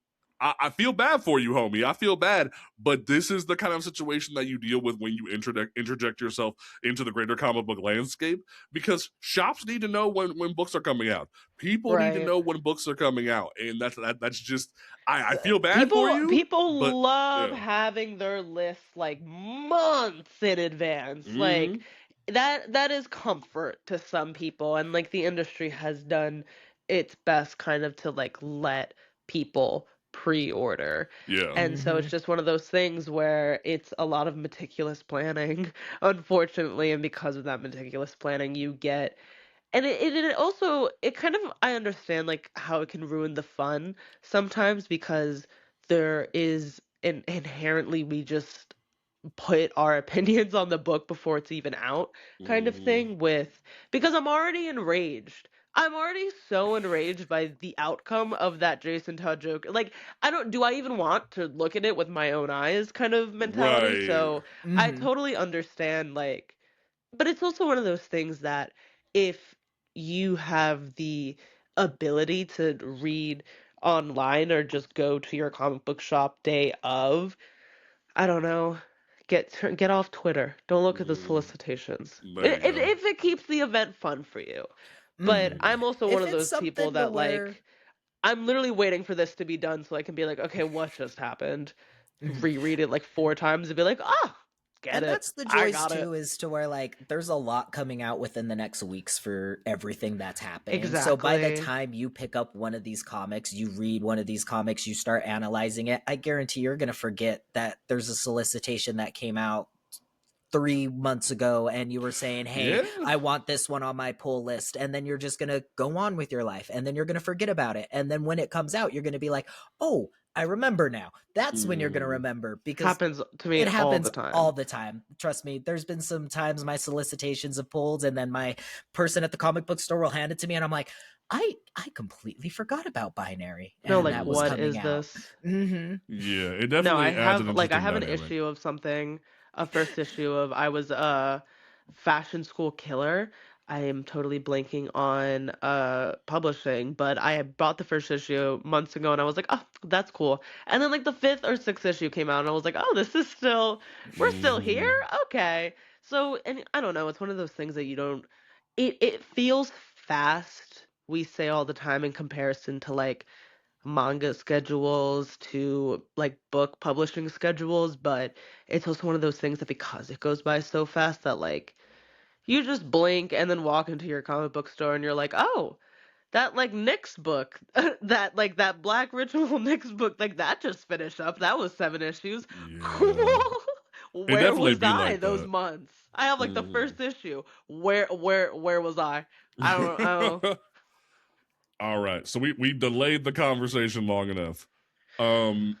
I feel bad for you, homie. I feel bad, but this is the kind of situation that you deal with when you interject yourself into the greater comic book landscape because shops need to know when books are coming out. People need to Right. know when books are coming out, and that's just I feel bad for you, but People love yeah. having their lists like months in advance. Mm-hmm. Like that is comfort to some people, and like the industry has done its best kind of to like let people pre-order. Yeah. And so it's just one of those things where it's a lot of meticulous planning, unfortunately, and because of that meticulous planning, you get and it also it kind of I understand like how it can ruin the fun sometimes because there is an inherently we just put our opinions on the book before it's even out kind of Mm-hmm. thing with because I'm already enraged. I'm already so enraged by the outcome of that Jason Todd joke. Like I don't do I even want to look at it with my own eyes kind of mentality. Right. So I totally understand like but it's also one of those things that if you have the ability to read online or just go to your comic book shop day of, I don't know, get off Twitter. Don't look at the Mm-hmm. solicitations. There you go. If it keeps the event fun for you. But I'm also one If of it's those people something to that where like I'm literally waiting for this to be done so I can be like, okay, what just happened? Reread it like 4 times and be like, ah, get and it. that's the I joys got it. too, is to where like there's a lot coming out within the next weeks for everything that's happening. So by the Exactly. time you pick up one of these comics, you read one of these comics, you start analyzing it, I guarantee you're gonna forget that there's a solicitation that came out 3 months ago and you were saying, hey, Yeah. I want this one on my pull list, and then you're just gonna go on with your life, and then you're gonna forget about it, and then when it comes out you're gonna be like, oh, I remember now. That's when you're gonna Mm-hmm. remember, because Happens to me it all happens the time. all the time. Trust me, there's been some times my solicitations have pulled and then my person at the comic book store will hand it to me and I'm like, I completely forgot about Binary No, and like that was what coming is out. this? Yeah, it No, definitely adds an I interesting have an dynamic. issue of something, a first issue of I was a fashion school killer. I am totally blanking on publishing, but I had bought the first issue months ago and I was like, "Oh, that's cool." And then like the 5th or 6th issue came out and I was like, "Oh, this is still we're still here? Mm-hmm. Okay." So, and I don't know, it's one of those things that you don't it feels fast. We say all the time in comparison to like manga schedules to like book publishing schedules, but it's also one of those things that because it goes by so fast that like you just blink and then walk into your comic book store and you're like, oh, that like Nyx book, that like that Black Ritual Nyx book, like that just finished up. That was 7 issues. Cool. Yeah. It Where definitely was be I like those that. months? I have like the Mm-hmm. first issue. Where was I? I don't. All right. So we delayed the conversation long enough. Um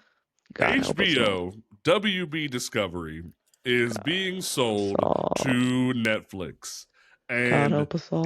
God help us all. HBO WB Discovery is being sold So to Netflix. God And help us all.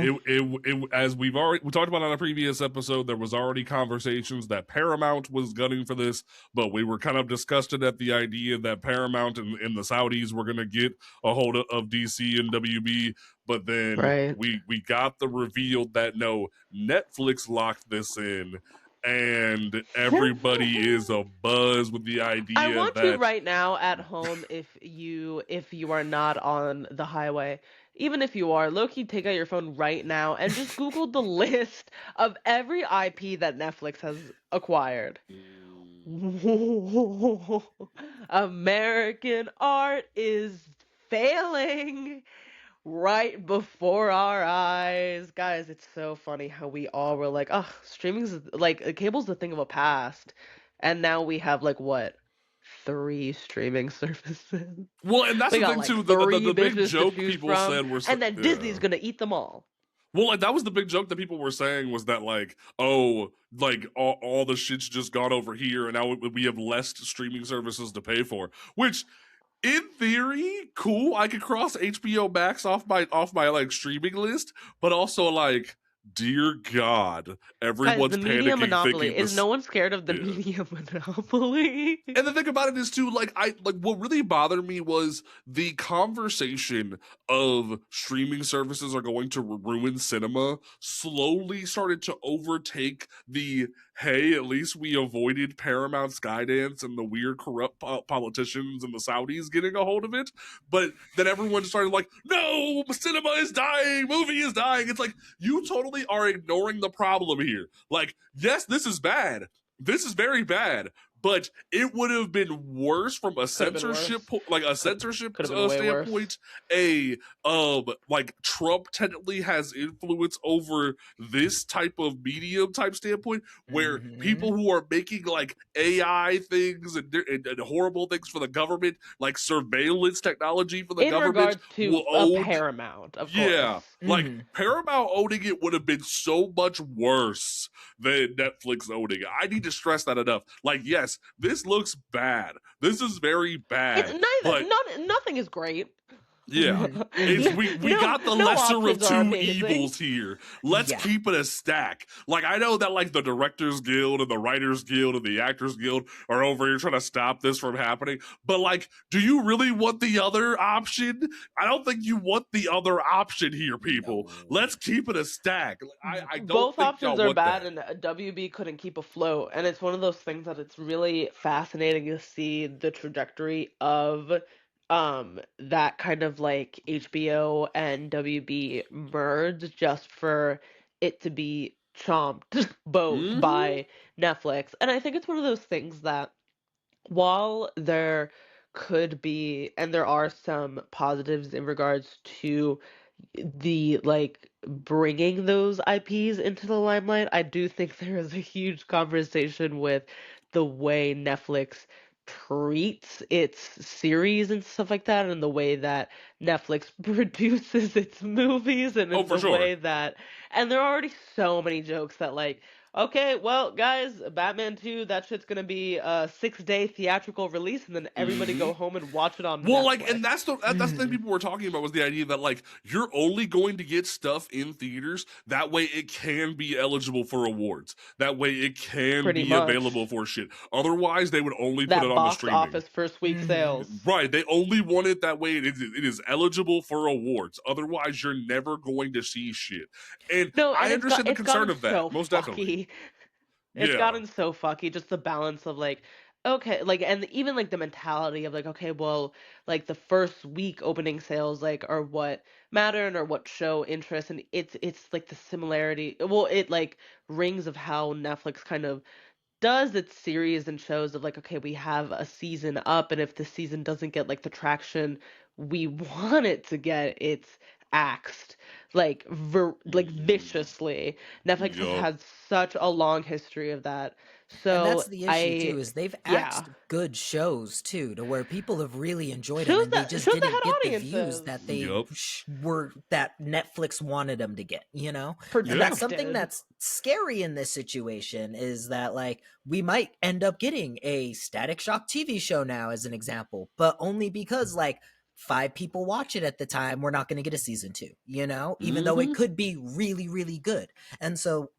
as we talked about on a previous episode, there was already conversations that Paramount was gunning for this, but we were kind of disgusted at the idea that Paramount and the Saudis were going to get a hold of DC and WB. But then Right. we got the reveal that no, Netflix locked this in, and everybody is a buzz with the I idea want you that right now at home if you are not on the highway. Even if you are, low-key take out your phone right now and just Google the list of every IP that Netflix has acquired. American art is failing right before our eyes. Guys, it's so funny how we all were like, oh, streaming's like cable's the thing of a past. And now we have like what? 3 streaming services. well, and that's We the got thing like too. three The big bitches to joke choose people from, said was and then Disney's gonna eat them all. well, like that was the big joke that people were saying was that like, oh, like all the shit's just gone over here, and now we have less streaming services to pay for. Which, in theory, cool. I could cross HBO Max off my like streaming list, but also like, dear God, Guys, the everyone's media panicking, monopoly. thinking Is no this. one scared of the Yeah. media monopoly? And the thing about it is too, like what really bothered me was the conversation of streaming services are going to ruin cinema slowly started to overtake the hey, at least we avoided Paramount Skydance and the weird corrupt politicians and the Saudis getting a hold of it. But then everyone started like, no, cinema is dying, movie is dying. It's like, you totally are ignoring the problem here. Like, yes, this is bad. This is very bad, but it would have been worse from a Could have been worse. censorship, like a censorship Could have been way worse. standpoint. Like Trump technically has influence over this type of medium type standpoint, where people who are making like AI things and horrible things for the government, like surveillance technology for the In government, regards to will a own. Paramount, of Yeah, course. like Paramount owning it would have been so much worse than Netflix owning it. I need to stress that enough. Like, yes, this looks bad. This is very bad. It's neither. But Nothing is great. yeah, it's we got the lesser of options are two amazing. evils here. Let's keep it a stack. Like, I know that like the Directors Guild and the Writers Guild and the Actors Guild are over here trying to stop this from happening. But like, do you really want the other option? I don't think you want the other option here, people. No. Let's keep it a stack. I don't Both think options y'all are want bad, that. and WB couldn't keep afloat. And it's one of those things that it's really fascinating to see the trajectory of that kind of like HBO and WB merge just for it to be chomped both by Netflix. And I think it's one of those things that while there could be and there are some positives in regards to the like bringing those IPs into the limelight, I do think there is a huge conversation with the way Netflix treats its series and stuff like that, and the way that Netflix produces its movies, and in For the sure. way that, and there are already so many jokes that like, okay, well, guys, Batman 2, that shit's gonna be a 6-day theatrical release, and then everybody go home and watch it on Netflix. Like, and that's the thing people were talking about was the idea that like you're only going to get stuff in theaters. That way, it can be eligible for awards. That way, it can Pretty be much. available for shit. Otherwise, they would only that put it on the box streaming. office first week sales. Right, they only want it that way. It is eligible for awards. Otherwise, you're never going to see shit. And No, and I understand the concern of that. So Most fucky. definitely. It's gotten so fucky, just the balance of like, okay, like, and even like the mentality of like, okay, well, like the first week opening sales like are what matter and are what show interest, and it's like the similarity. Well, it like rings of how Netflix kind of does its series and shows of like, okay, we have a season up, and if the season doesn't get like the traction we want it to get, it's axed like viciously. Netflix has had such a long history of that. So and that's the issue too, is they've axed good shows too, to where people have really enjoyed them, and they just didn't get the views that they that Netflix wanted them to get, you know? And that's something that's scary in this situation, is that like we might end up getting a Static Shock TV show now as an example, but only because like 5 people watch it at the time, we're not going to get a season 2, even though Mm-hmm. it could be really, really good. And so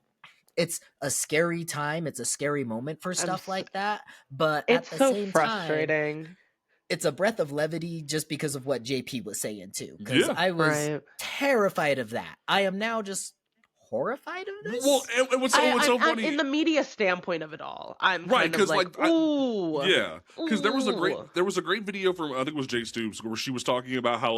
it's a scary time. It's a scary moment for stuff like that. But at It's the so same time, frustrating. it's a breath of levity just because of what JP was saying too. Because Yeah. I was Right. terrified of that. I am now just horrified of this. Well, and what's so I'm funny, in the media standpoint of it all. I'm right? kind of Because like, ooh, yeah, because there was ooh. a great video from, I think it was Jay Stoops, where she was talking about how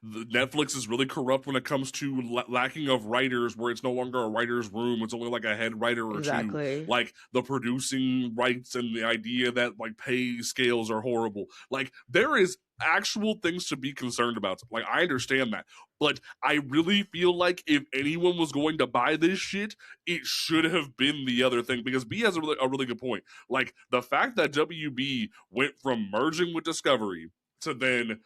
Netflix is really corrupt when it comes to lacking of writers, where it's no longer a writer's room, it's only like a head writer or two. Exactly. Like the producing rights and the idea that like pay scales are horrible. Like there is actual things to be concerned about. Like I understand that, but I really feel like if anyone was going to buy this shit, it should have been the other thing, because B has a really good point. Like the fact that WB went from merging with Discovery to then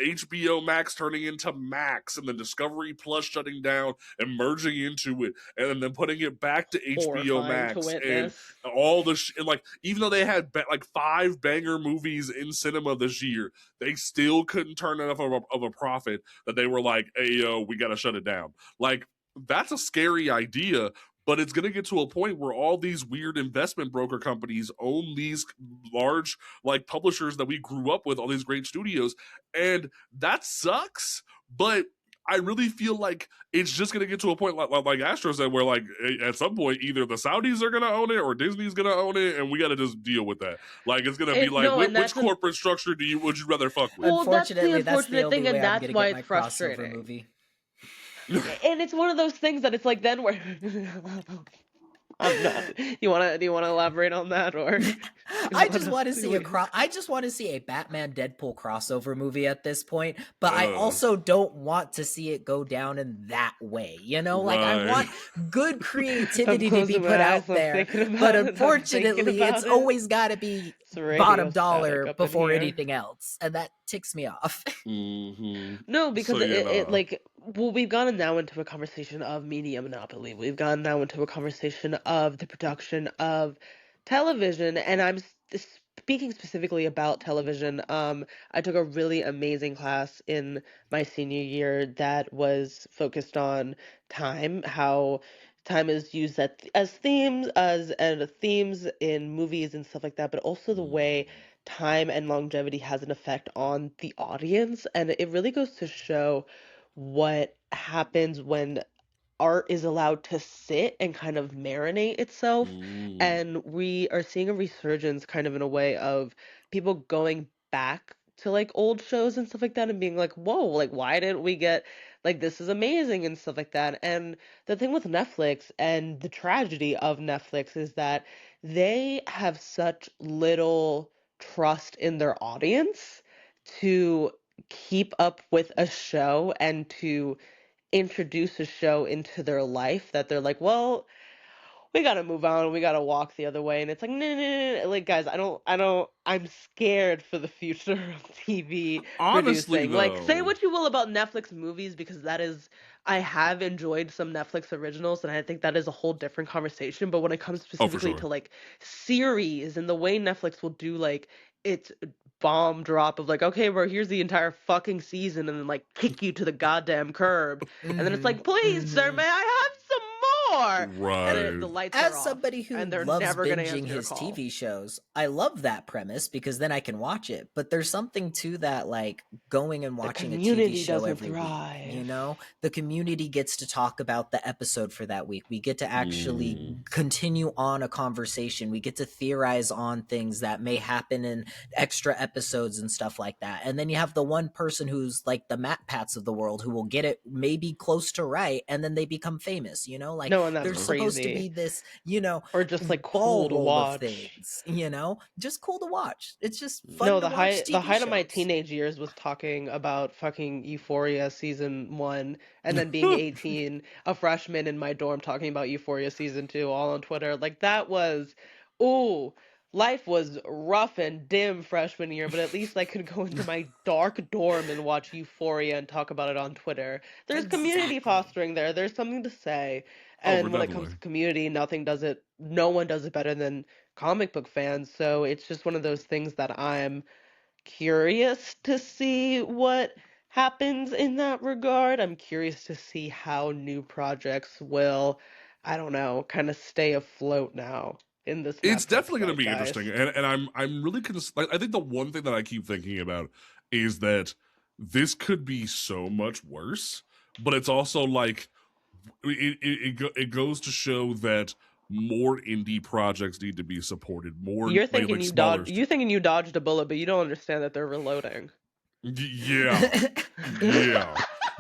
HBO Max turning into Max, and then Discovery Plus shutting down and merging into it, and then putting it back to HBO Horrifying to Max, and witness. all the and like, even though they had like 5 banger movies in cinema this year, they still couldn't turn enough of a profit that they were like, hey yo, we gotta shut it down. Like that's a scary idea, but it's going to get to a point where all these weird investment broker companies own these large like publishers that we grew up with, all these great studios, and that sucks. But I really feel like it's just going to get to a point like Astro said, where like at some point either the Saudis are going to own it or Disney's going to own it, and we got to just deal with that. Like it's going to be like, No, and which that's corporate structure would you rather fuck with? well, that's the Unfortunately, that's the unfortunate only thing, way and I'm that's going to why get it's my crossover frustrating. movie. And it's one of those things that it's like then where I'm not. Do you want to elaborate on that, or? I just want to see I just want to see a Batman Deadpool crossover movie at this point, but I also don't want to see it go down in that way. Like I want good creativity to be put out there, but unfortunately, it's always got to be bottom dollar before anything else, and that ticks me off. Mm-hmm. No, because it like, well, we've gone now into a conversation of media monopoly. We've gone now into a conversation of the production of television, and I'm speaking specifically about television. I took a really amazing class in my senior year that was focused on time, how time is used as themes and themes in movies and stuff like that, but also the way time and longevity has an effect on the audience. And it really goes to show what happens when art is allowed to sit and kind of marinate itself. And we are seeing a resurgence kind of in a way of people going back to like old shows and stuff like that and being like, whoa, like why didn't we get like this is amazing and stuff like that. And the thing with Netflix and the tragedy of Netflix is that they have such little trust in their audience to keep up with a show and to introduce a show into their life that they're like, well, we gotta move on, we gotta walk the other way. And it's like, no, like guys, I'm scared for the future of TV Honestly, producing. Like, say though, what you will about Netflix movies, because that is, I have enjoyed some Netflix originals, and I think that is a whole different conversation. But when it comes oh for specifically sure. to like series and the way Netflix will do like its bomb drop of like, okay, bro, here's the entire fucking season, and then like kick you to the goddamn curb, and then it's like, please, sir, may I have some more? And the Right. lights As are off, somebody who and they're loves never gonna binging answer your his call. TV shows, I love that premise because then I can watch it. But there's something to that, like going and watching a TV show every week. The community gets to talk about the episode for that week. We get to actually continue on a conversation. We get to theorize on things that may happen in extra episodes and stuff like that. And then you have the one person who's like the Matt Pats of the world who will get it maybe close to right, and then they become famous. Like No, and that's there's crazy. supposed to be this, or just like ball cool to roll watch. of things, just cool to watch. It's just fun No, to watch TV the height shows. of my teenage years was talking about fucking Euphoria season 1, and then being 18, a freshman in my dorm talking about Euphoria season 2, all on Twitter. Like that was, ooh, life was rough and dim freshman year, but at least I could go into my dark dorm and watch Euphoria and talk about it on Twitter. There's community fostering there. There's something to say. And when it comes to community, no one does it better than comic book fans. So it's just one of those things that I'm curious to see what happens in that regard. I'm curious to see how new projects will, I don't know, kind of stay afloat now in this It's Netflix definitely going to be interesting, zeitgeist. and I'm really like, I think the one thing that I keep thinking about is that this could be so much worse, but it's also like it goes to show that more indie projects need to be supported, more like smaller. You're thinking you dodged a bullet, but you don't understand that they're reloading. Yeah, yeah.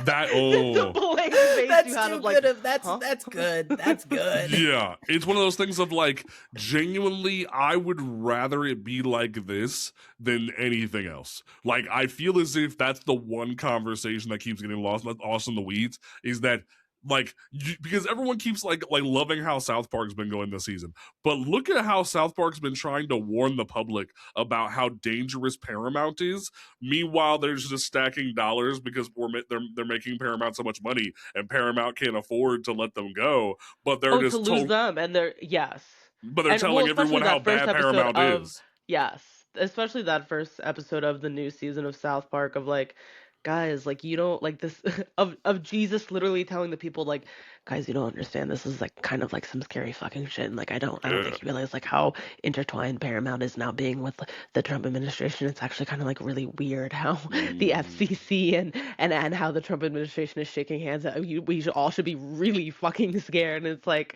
That The blank face you That's had too of like, good of huh? that's good. That's good. yeah, it's one of those things of like, genuinely, I would rather it be like this than anything else. Like, I feel as if that's the one conversation that keeps getting lost in the weeds, is that, like, because everyone keeps like loving how South Park's been going this season, but look at how South Park's been trying to warn the public about how dangerous Paramount is. Meanwhile, they're just stacking dollars because they're making Paramount so much money, and Paramount can't afford to let them go. But they're Oh, to just lose them, and they're yes, but they're and well, telling especially everyone how that first bad episode Paramount of is. yes, especially that first episode of the new season of South Park of like, guys, like you don't like this of Jesus literally telling the people like, guys, you don't understand. This is like kind of like some scary fucking shit, and like I don't Yeah. think you realize like how intertwined Paramount is now being with the Trump administration. It's actually kind of like really weird how the FCC and how the Trump administration is shaking hands. We all should be really fucking scared. And it's like,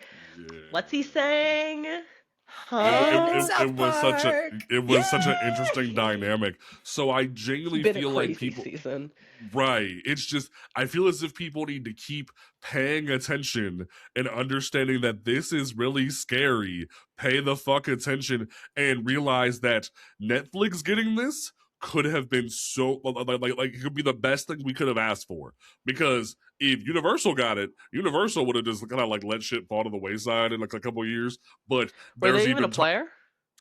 what's he saying? And Huh? South Park. It was such an interesting Yay! dynamic. So I It's genuinely been a feel like crazy people, season. right. It's just, I feel as if people need to keep paying attention and understanding that this is really scary. Pay the fuck attention and realize that Netflix getting this could have been so like it could be the best thing we could have asked for. Because if Universal got it, Universal would have just kind of like let shit fall to the wayside in like a couple of years. But Were there's they even a even player?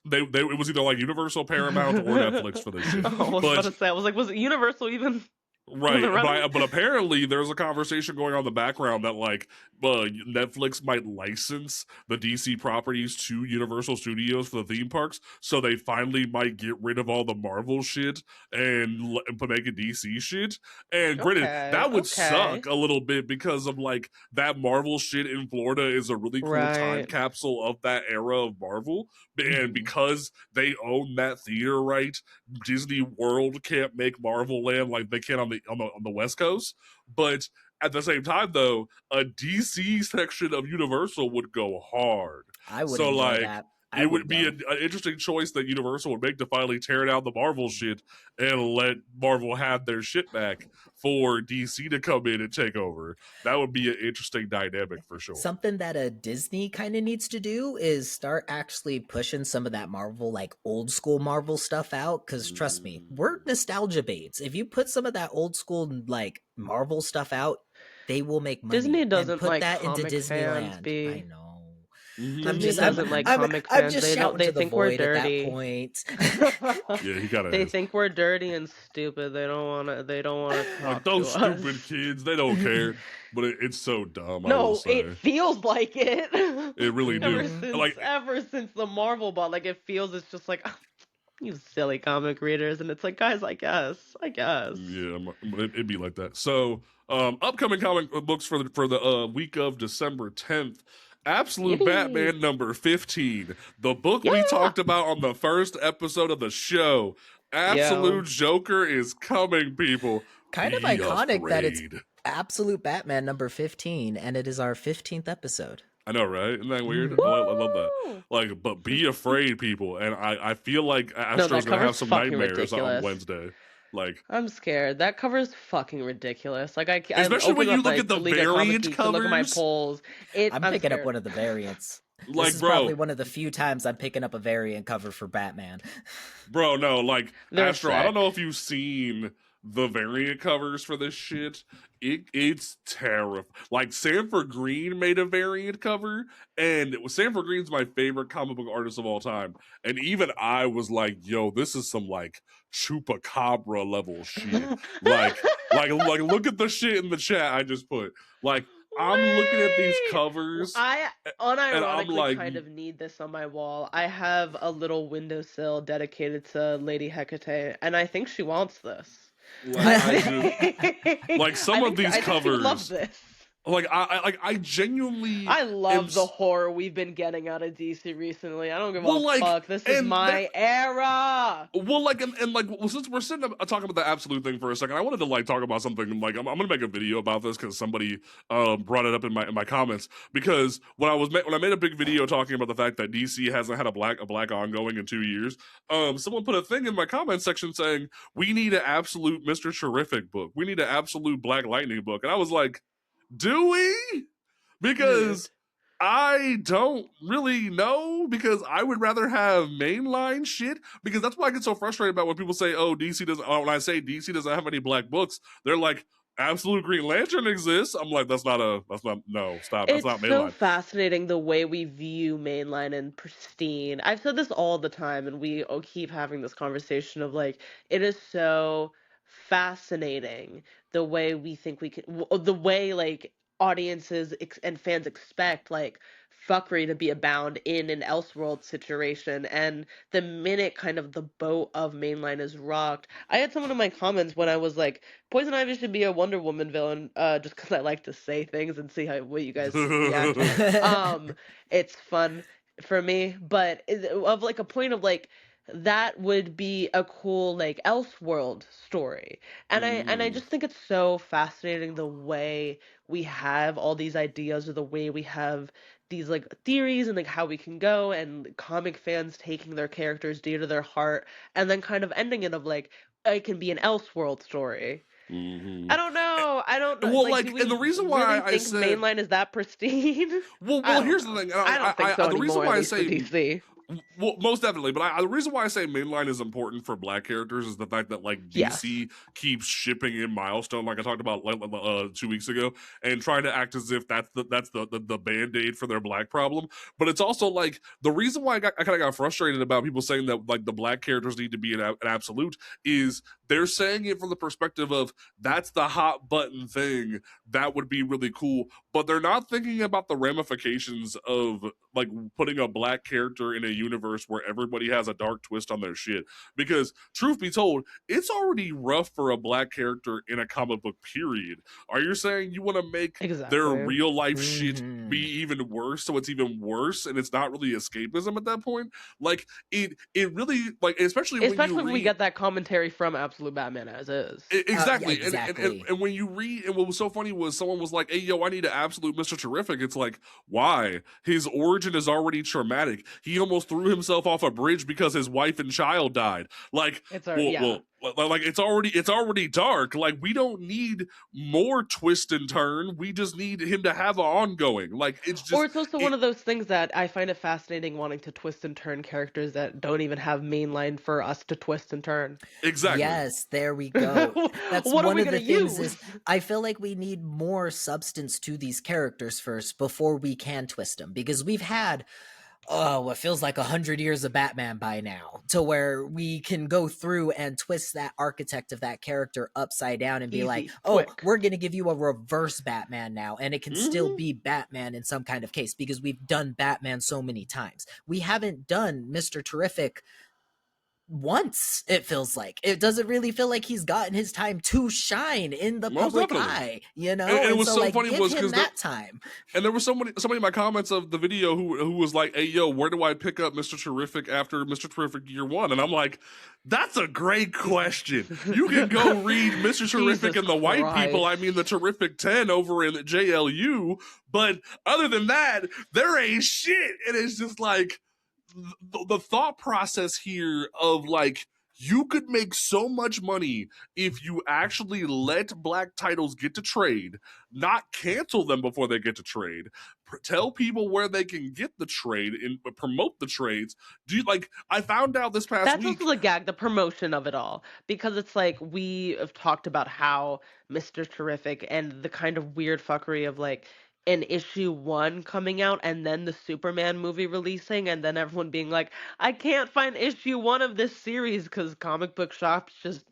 they it was either like Universal, Paramount, or Netflix for this shit. I was about to But say, I was like, was it Universal even in right, the running? but apparently there's a conversation going on in the background that like Netflix might license the DC properties to Universal Studios for the theme parks, so they finally might get rid of all the Marvel shit and make a DC shit. And granted, Okay, that would okay. suck a little bit because of like that Marvel shit in Florida is a really cool time Right. capsule of that era of Marvel, and Mhm. because they own that theater right, Disney World can't make Marvel Land like they can on the West Coast. But at the same time, though, a DC section of Universal would go hard. I would So enjoy like, that. I it would would be go. an interesting choice that Universal would make to finally tear down the Marvel shit and let Marvel have their shit back for DC to come in and take over. That would be an interesting dynamic for sure. Something that a Disney kind of needs to do is start actually pushing some of that Marvel, like old school Marvel stuff out. Because trust me, we're nostalgia baits. If you put some of that old school like Marvel stuff out, they will make Disney money and doesn't put like that into comic fans, Disneyland. I B. know. I'm Disney just I'm doesn't like I'm comic I'm fans. just shouting They to the think we're void at that dirty. point. Yeah, he kind of They is. think we're dirty and stupid. They don't wanna Like talk to those us. stupid kids, they don't care. But it's so dumb, I will No, it say. feels like it. It really do. Like, Ever since the Marvel bot, like it feels it's just like you silly comic readers, and it's like, guys, I guess. yeah, it'd be like that. So, upcoming comic books for the week of December 10th. Absolute Yippee! Batman number 15. The book we Yeah, talked about on the first episode of the show. yo, Absolute Joker is coming, people. Kind of Be iconic that it's afraid. Absolute Batman number 15 and it is our 15th episode. I know, right? Isn't that weird? Mhm. I love that. woo! Like, but be afraid, people. And I feel like No, Astro's that gonna have cover's some fucking nightmares on ridiculous. Wednesday. Like, I'm scared. That cover's fucking ridiculous. Like I'm especially when opening you up look at like the League of Comic variant Geeks to look at my covers. polls. I'm I'm picking up scared. one of the variants. This Like, is probably bro, one of the few times I'm picking up a variant cover for Batman. no, like, They're Astro, I don't know sick. if you've seen the variant covers for this shit. It's terrifying. Like, Sanford Green made a variant cover, and Sanford Green's my favorite comic book artist of all time. And even I was like, yo, this is some like chupacabra level shit. Like, look at the shit in the chat I just put. Like, I'm looking at these Wait! covers I and I'm unironically like, kind of need this on my wall. I have a little windowsill dedicated to Lady Hecate, and I think she wants this. like I I just think like some of these I think she would love covers. this. I genuinely I am. love the horror we've been getting out of DC recently. I don't give a Well, like, fuck. This is and there, my era. well, like, and like, well, since we're sitting up, talking about the absolute thing for a second, I wanted to like talk about something. Like, I'm gonna make a video about this because somebody brought it up in my comments. Because when I made a big video talking about the fact that DC hasn't had a black ongoing in 2 years, someone put a thing in my comment section saying we need an absolute Mr. Terrific book. We need an absolute Black Lightning book, and I was like, do we? Because Dude. I don't really know, because I would rather have mainline shit, because that's why I get so frustrated about when people say, oh, DC doesn't, oh, when I say DC doesn't have any black books, they're like, Absolute Green Lantern exists. I'm like, no, stop. That's It's not so mainline. fascinating the way we view mainline and pristine. I've said this all the time, and we keep having this conversation of like, it is so fascinating the way we think we can, the way like audiences and fans expect like fuckery to be abound in an Elseworld situation, and the minute kind of the boat of mainline is rocked. I had someone in my comments when I was like, Poison Ivy should be a Wonder Woman villain, just because I like to say things and see what you guys react. It's fun for me, but of like a point of like that would be a cool like Elseworld story, and I Mhm. just think it's so fascinating the way we have all these ideas, or the way we have these like theories and like how we can go, and comic fans taking their characters dear to their heart, and then kind of ending it of like it can be an Elseworld story. I Mhm. don't know. I don't know. Well, Like, do like, and we the reason really why I think said, mainline is that pristine? I don't here's the know. thing. I don't think so The reason anymore, at why I least for say, DC. well, most definitely, but the reason why I say mainline is important for black characters is the fact that like Yes. DC keeps shipping in Milestone, like I talked about 2 weeks ago, and trying to act as if that's the band-aid for their black problem. But it's also like the reason why I kind of got frustrated about people saying that like the black characters need to be an absolute is they're saying it from the perspective of that's the hot button thing that would be really cool, but they're not thinking about the ramifications of like putting a black character in a universe where everybody has a dark twist on their shit. Because truth be told, it's already rough for a black character in a comic book period. Are you saying you want to make their Exactly. real life shit be Mhm. even worse, so it's even worse and it's not really escapism at that point? Like it really, like, especially when you Especially if we read, get that commentary from Absolute Batman as is. Yeah, exactly, exactly. and when you read, and what was so funny was someone was like, "Hey, yo, I need an absolute Mr. Terrific." It's like, why? His origin is already traumatic. He almost threw himself off a bridge because his wife and child died. Like, It's our yeah. like it's already dark. Like, we don't need more twist and turn. We just need him to have an ongoing. Like, it's Or just it's also one it of those things that I find it fascinating wanting to twist and turn characters that don't even have mainline for us to twist and turn. exactly. Yes, there we go. That's What are one we of gonna the things use? is I feel like we need more substance to these characters first before we can twist them, because we've had what feels like 100 years of Batman by now, to where we can go through and twist that architect of that character upside down and be like, Easy, oh, quick. we're going to give you a reverse Batman now, and it can still Hmm. be Batman in some kind of case, because we've done Batman so many times. We haven't done Mr. Terrific once. It feels like it doesn't really feel like he's gotten his time to shine in the Most public definitely. eye, you And, know? and it And was so, so like, funny give was him because that time. and there was somebody in my comments of the video who was like, "Hey, yo, where do I pick up Mr. Terrific after Mr. Terrific Year One?" And I'm like, "That's a great question. You can go read Mr. Terrific Jesus and the White People. I mean, the Christ. Terrific 10 over in the JLU. But other than that, there ain't shit." And it's just like the thought process here of like, you could make so much money if you actually let black titles get to trade, not cancel them before they get to trade, tell people where they can get the trade and promote the trades. Do you like? I found out this past That's also week. the gag, the promotion of it all. Because it's like we have talked about how Mr. Terrific and the kind of weird fuckery of like an issue one coming out and then the Superman movie releasing, and then everyone being like, I can't find issue one of this series because comic book shops just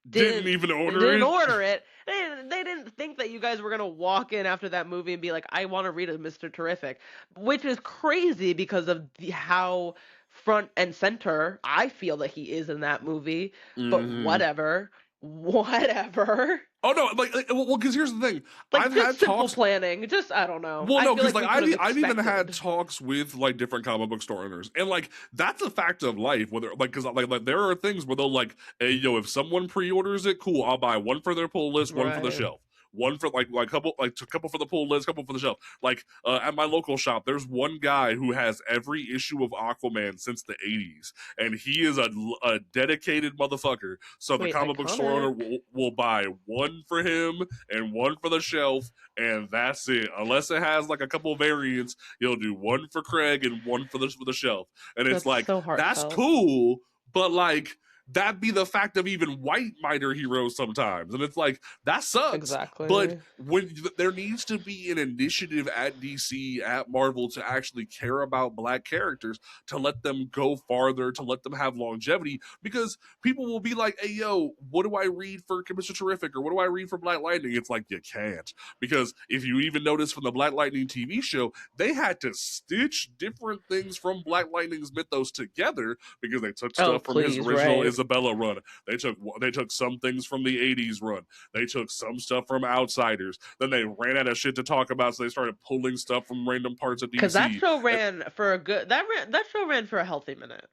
didn't even order didn't it. order it. They didn't think that you guys were gonna walk in after that movie and be like, I want to read a Mr. Terrific, which is crazy because of how front and center I feel that he is in that movie. But whatever. Oh no, well, because here's the thing. Like, I've just had simple talks. planning. Just, I don't know. Well, no, I feel because like we could've I've even had expected. talks with like different comic book store owners, and like that's a fact of life. Whether like because like there are things where they'll like, hey yo, if someone pre-orders it, cool, I'll buy one for their pull list, one for the Right. shelf. One for like couple for the pull list, couple for the shelf. Like at my local shop, there's one guy who has every issue of Aquaman since the '80s, and he is a dedicated motherfucker. So the Wait, comic book store owner iconic. will buy one for him and one for the shelf, and that's it. Unless it has like a couple variants, he'll do one for Craig and one for the shelf. And it's That's like so that's heartfelt. cool, but like that be the fact of even white miter heroes sometimes, and it's like that sucks. Exactly. But when there needs to be an initiative at DC, at Marvel, to actually care about black characters, to let them go farther, to let them have longevity, because people will be like, hey yo, what do I read for Mr. Terrific, or what do I read for Black Lightning? It's like, you can't, because if you even notice from the Black Lightning TV show, they had to stitch different things from Black Lightning's mythos together, because they took stuff from his original Isabella run. They took some things from the '80s run. They took some stuff from Outsiders. Then they ran out of shit to talk about, so they started pulling stuff from random parts of DC. Because that show ran for a good. That show ran for a healthy minute.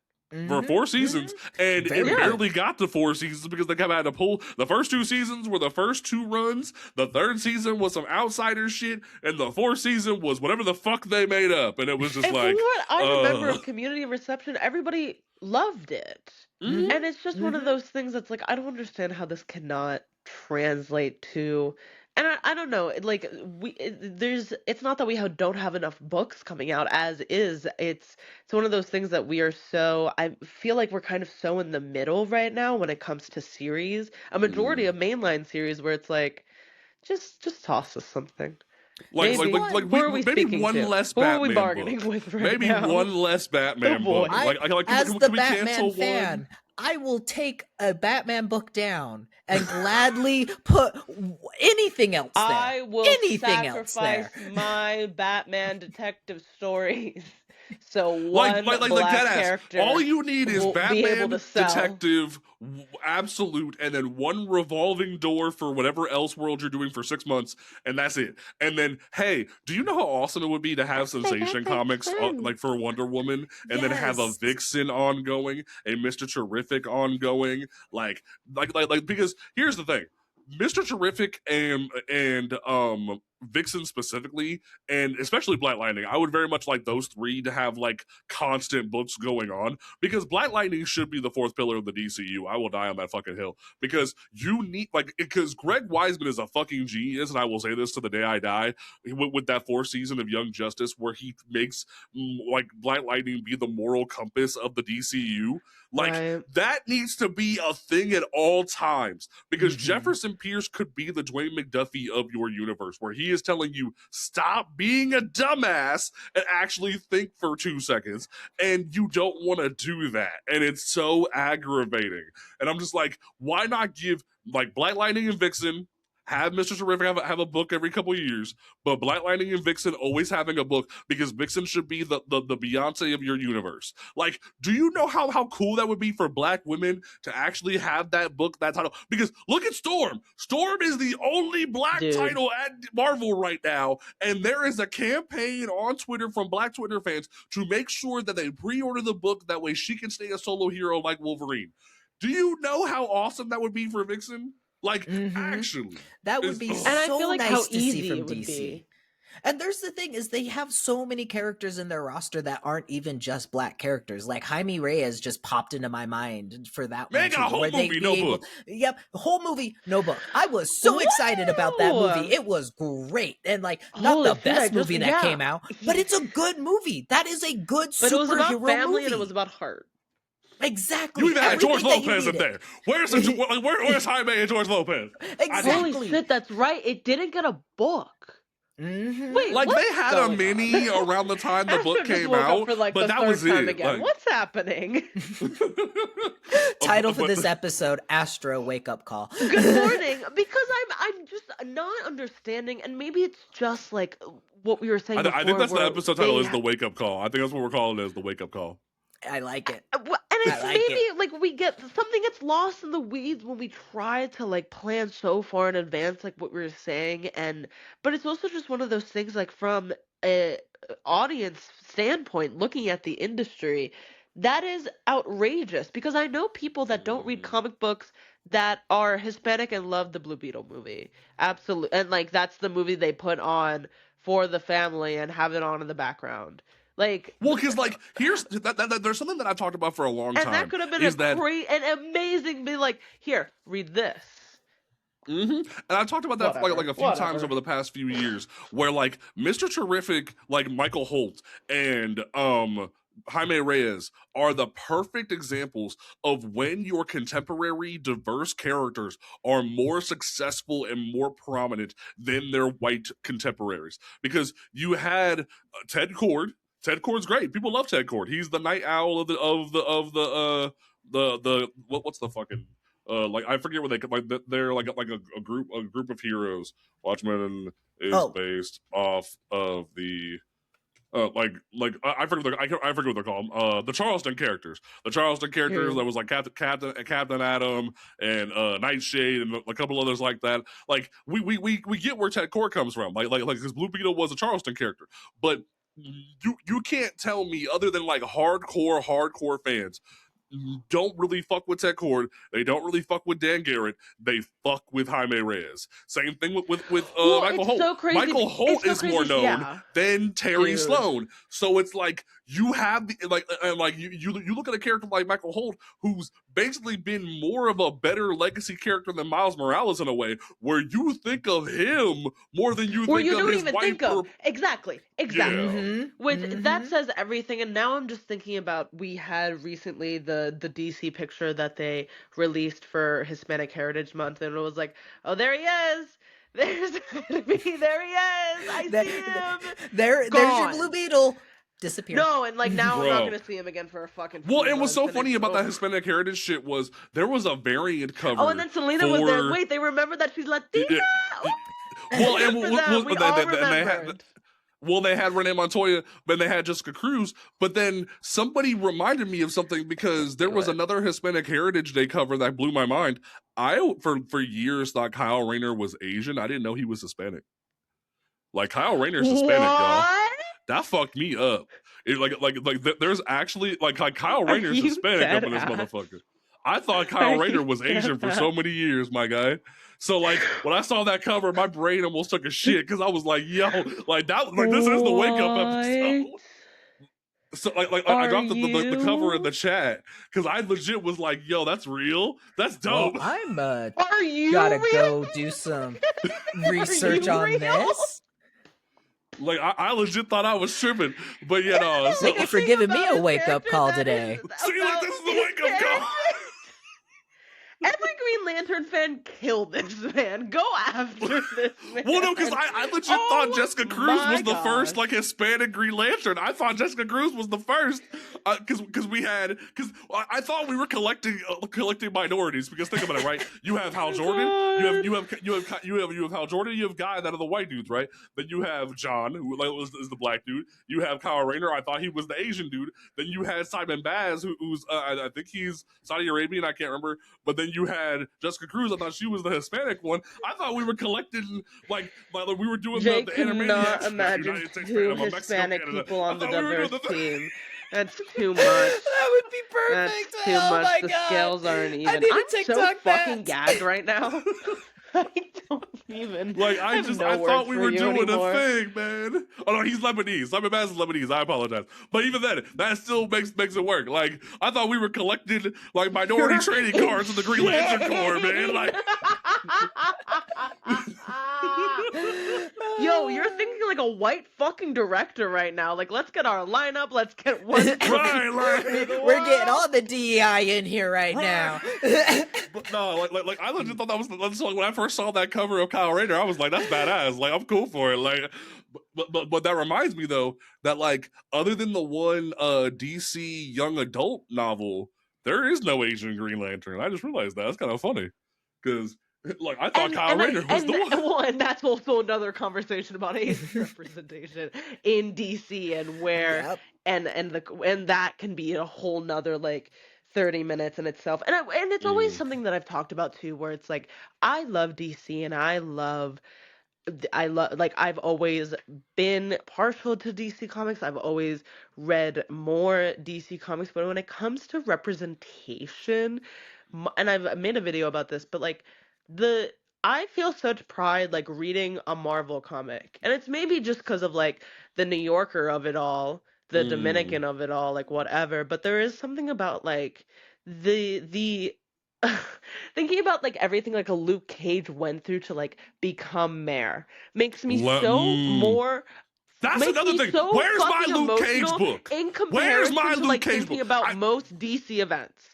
For 4 seasons, and Very it good. barely got to 4 seasons because they had to pull. The first 2 seasons were the first 2 runs. The 3rd season was some Outsiders shit, and the 4th season was whatever the fuck they made up, and it was just And like, from what I remember of community reception, everybody loved it. Mhm. And it's just one of those things that's like, I don't understand how this cannot translate to. And I don't know, like it's not that we don't have enough books coming out as is. It's one of those things that we are so, I feel like we're kind of so in the middle right now when it comes to series. A majority of mainline series where it's like, just toss us something. Like, Maybe. Who are we maybe speaking one to? less Who are Batman we bargaining book. with right Maybe now? one less Batman Oh, boy. book. Like, As can the we Batman cancel fan, one? I will take a Batman book down and gladly put anything else there. I will anything else sacrifice there. my Batman detective stories so one Like black deadass. character All you need is will be able Batman, to sell. Detective, Absolute, and then one revolving door for whatever else world you're doing for 6 months, and that's it. And then, hey, do you know how awesome it would be to have Sensation Comics like for Wonder Woman, and then have a Yes. Vixen ongoing, a Mr. Terrific ongoing, like because here's the thing. Mr. Terrific and Vixen specifically, and especially Black Lightning, I would very much like those 3 to have like constant books going on, because Black Lightning should be the 4th pillar of the DCU. I will die on that fucking hill, because you need because Greg Weisman is a fucking genius, and I will say this to the day I die, with that 4th season of Young Justice where he makes like Black Lightning be the moral compass of the DCU. Like, Right. that needs to be a thing at all times, because Jefferson Pierce could be the Dwayne McDuffie of your universe, where he is telling you, stop being a dumbass and actually think for 2 seconds, and you don't want to do that, and it's so aggravating. And I'm just like, why not give like Black Lightning and Vixen, have Mr. Terrific have a book every couple of years, but Black Lightning and Vixen always having a book, because Vixen should be the Beyonce of your universe. Like, do you know how cool that would be for Black women to actually have that book, that title? Because look at Storm. Storm is the only Black title at Marvel right now, and there is a campaign on Twitter from Black Twitter fans to make sure that they pre-order the book, that way she can stay a solo hero like Wolverine. Do you know how awesome that would be for Vixen? Like, actually. That would be And I so feel like nice how to see easy from it would DC. be. And there's the thing is they have so many characters in their roster that aren't even just Black characters. Like Jaime Reyes just popped into my mind for that one. They got a whole movie, no book. Yep, whole movie, no book. I was so excited about that movie. It was great. And like, not Holy the shit, best movie that came out, but it's a good movie. That is a good But it was about superhero family movie. and it was about heart. Exactly. You even had George Everything that you Lopez up needed. there. Where's Jaime and George Lopez? Exactly. Holy shit, that's right. It didn't get a book. Wait, Like what's they had a going mini on? around the time the Astro book just came woke up out, for like but the that third was time it. again. Like, What's happening? Title for but this episode: Astro Wake Up Call. Good morning, because I'm just not understanding, and maybe it's just like what we were saying I think before, that's the where episode title is the wake up call. I think that's what we're calling it, is the wake up call. I like it. And I it's like maybe it. like we get something gets lost in the weeds when we try to like plan so far in advance, like what we were saying, but it's also just one of those things, like from a audience standpoint, looking at the industry, that is outrageous, because I know people that don't read comic books that are Hispanic and love the Blue Beetle movie. Absolutely. And like that's the movie they put on for the family and have it on in the background. Like, Well, because like here's there's something that I've talked about for a long and that time could have been is that an amazing, be like, here, read this. and I've talked about that like a few times Whatever. over the past few years, where like Mr. Terrific, like Michael Holt and Jaime Reyes are the perfect examples of when your contemporary diverse characters are more successful and more prominent than their white contemporaries. Because you had Ted Cord. Ted Cord's great. People love Ted Cord. He's the night owl of the what's the fucking like I forget what they like. They're like a group of heroes. Watchmen is based off of the I forget I forget what they're called. The Charleston characters. The Charleston characters that was like Captain Atom and Nightshade and a couple others like that. Like we get where Ted Core comes from. Like because Blue Beetle was a Charleston character, but you can't tell me, other than like hardcore fans, don't really fuck with Ted Cord. They don't really fuck with Dan Garrett. They fuck with Jaime Reyes. Same thing with Michael Holt. So crazy. Michael Holt is more known than Terry Dude. Sloan. So it's like you have the you look at a character like Michael Holt, who's basically been more of a better legacy character than Miles Morales in a way, where you think of him more than you think of his wife. Exactly. Yeah. Which that says everything. And now I'm just thinking about, we had recently the DC picture that they released for Hispanic Heritage Month, and it was like, oh, there he is. There's me. There he is. I see him. There's your Blue Beetle. Disappear. No, and like now I'm not gonna see him again for a fucking few and what's so months, funny about that Hispanic Heritage shit was there was a variant cover. Oh, and then Selena was there. Wait, they remembered that she's Latina. Well, and we all remembered. They had Renee Montoya, but they had Jessica Cruz. But then somebody reminded me of something, because there was another Hispanic Heritage Day cover that blew my mind. I for years thought Kyle Rayner was Asian. I didn't know he was Hispanic. Like, Kyle Rayner's Hispanic, y'all. That fucked me up. There's actually like Kyle Rayner's Hispanic up in this motherfucker. I thought Kyle Rayner was Asian for so many years, my guy. So like when I saw that cover, my brain almost took a shit, because I was like, yo, like this is the wake up episode. So I dropped the cover in the chat, because I legit was like, yo, that's real. That's dope. Well, I'm gotta go do some research on this. Like I legit thought I was tripping, but Thank you for giving me a wake up call today. See, like, this is the wake up call. Every Green Lantern fan, kill this man. Go after this man. Well, no, because I legit thought Jessica Cruz was the first like Hispanic Green Lantern. I thought Jessica Cruz was the first, because I thought we were collecting minorities. Because think about it, right? You have Hal Jordan, you have Hal Jordan, you have Guy, that are the white dudes, right? Then you have John, who is the black dude. You have Kyle Rayner. I thought he was the Asian dude. Then you had Simon Baz, who's I think he's Saudi Arabian. I can't remember. But then you had Jessica Cruz. I thought she was the Hispanic one. I thought we were collecting like we were doing Jake the could not imagine United States two Mexico, Hispanic Canada. people on the diverse team. That's too much. That would be perfect. That's too much. My the God. scales aren't even. I need a I'm TikTok so fucking that. gagged right now. I don't even. Like I thought we were doing anymore. a thing, man. Oh no, he's Lebanese. Simon Baz is Lebanese. I apologize, but even then, that still makes it work. Like I thought we were collecting like minority trading cards in the Green Lantern Corps, man. Like, Yo, you're thinking like a white fucking director right now. Like, let's get our lineup. Let's get one Right, like, we're getting all the DEI in here right now. But no, like I legit thought that was like when I first saw that cover of Kyle Rayner, I was like, that's badass. Like, I'm cool for it. Like, but that reminds me though that like other than the one DC young adult novel, there is no Asian Green Lantern. I just realized that. That's kind of funny because like I thought Kyle Rayner was the one. Well, and that's also another conversation about Asian representation in DC and where Yep. and that can be a whole nother like 30 minutes in itself. And it's always something that I've talked about too, where it's like I love DC and I love like I've always been partial to DC Comics. I've always read more DC Comics, but when it comes to representation, and I've made a video about this, but like I feel such pride like reading a Marvel comic. And it's maybe just because of like the New Yorker of it all, the Dominican of it all, like whatever, but there is something about like the thinking about like everything like a Luke Cage went through to like become mayor makes me more. That's makes another me thing. So Where's my fucking Luke Cage emotional book? in Where's comparison my to Luke like Cage thinking book? about most DC events.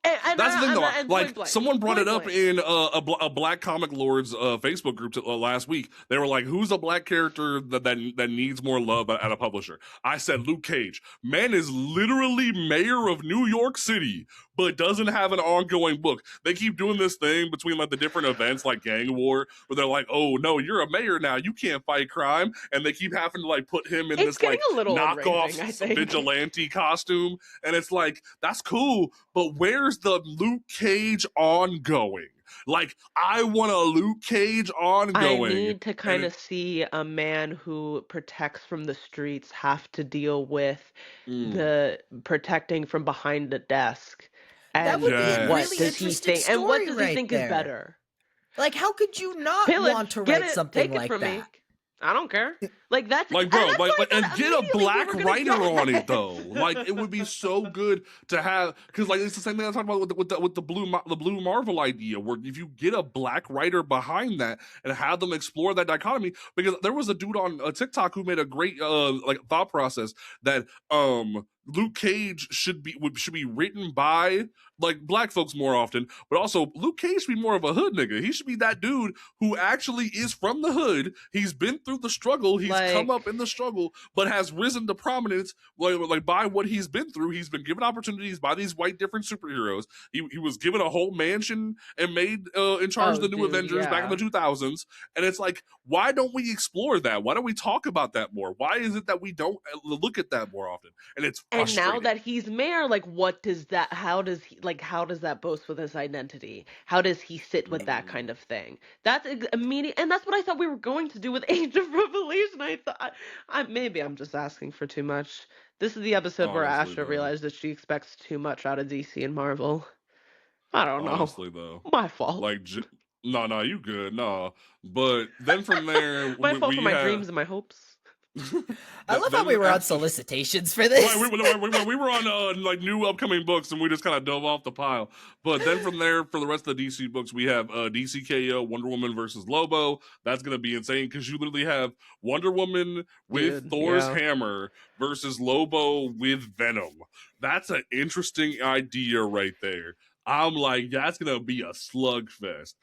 And that's the thing, though. Like, blank, someone brought it up blank. in a Black Comic Lords Facebook group last week. They were like, "Who's a black character that needs more love at a publisher?" I said Luke Cage. Man is literally mayor of New York City, but doesn't have an ongoing book. They keep doing this thing between like the different events, like Gang War, where they're like, "Oh no, you're a mayor now. You can't fight crime," and they keep having to like put him in this like knockoff vigilante costume, and it's like that's cool, but where's the Luke Cage ongoing? Like, I want a Luke Cage ongoing. I need to kind of see a man who protects from the streets have to deal with the protecting from behind the desk. And that would be a what really does he interesting think? story And what does he right think there. is better? Like, how could you not Pillage, want to get write it, something take it like from that? Me. I don't care. Like that's like, bro, and, like, and get a black writer on it it though. Like, it would be so good to have, because like it's the same thing I talked about with the blue Marvel idea, where if you get a black writer behind that and have them explore that dichotomy, because there was a dude on TikTok who made a great like thought process that Luke Cage should be written by like black folks more often, but also Luke Cage should be more of a hood nigga. He should be that dude who actually is from the hood. He's been through the struggle. He's come up in the struggle, but has risen to prominence like by what he's been through. He's been given opportunities by these white different superheroes. He was given a whole mansion and made in charge of the new Avengers back in the 2000s. And it's like, why don't we explore that? Why don't we talk about that more? Why is it that we don't look at that more often? And it's and now that he's mayor, like, what does that? How does he like? How does that boast with his identity? How does he sit with that kind of thing? That's immediate, and that's what I thought we were going to do with Age of Revelation. I thought, maybe I'm just asking for too much. This is the episode where Asha realized that she expects too much out of DC and Marvel. I don't know. Honestly, though, my fault. Like, no, you good, no. But then from there, my fault for my dreams and my hopes. I love how we were on solicitations for this. We were on like new upcoming books, and we just kind of dove off the pile. But then from there, for the rest of the DC books, we have DC KO Wonder Woman versus Lobo. That's gonna be insane because you literally have Wonder Woman with Thor's hammer versus Lobo with Venom. That's an interesting idea right there. I'm like, that's gonna be a slugfest.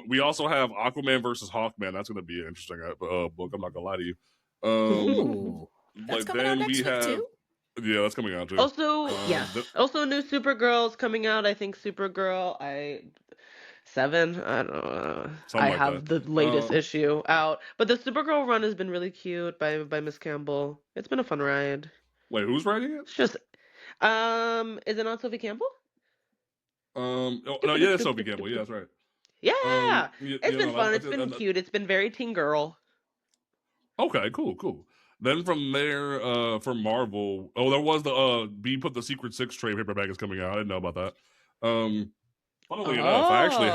We also have Aquaman versus Hawkman. That's gonna be an interesting book. I'm not gonna lie to you. Ooh, that's coming out next week too. Yeah, that's coming out too. Also, also new Supergirl's coming out. I think Supergirl 7. I don't know. I have the latest issue out, but the Supergirl run has been really cute by Miss Campbell. It's been a fun ride. Wait, who's writing it? It's just, is it not Sophie Campbell? No, yeah, it's Sophie Campbell. Yeah, that's right. Yeah, it's been fun. It's been cute. It's been very teen girl. Okay, cool. Then from there, for Marvel, there was the B put the Secret 6 trade paperback is coming out. I didn't know about that. Funnily enough, I actually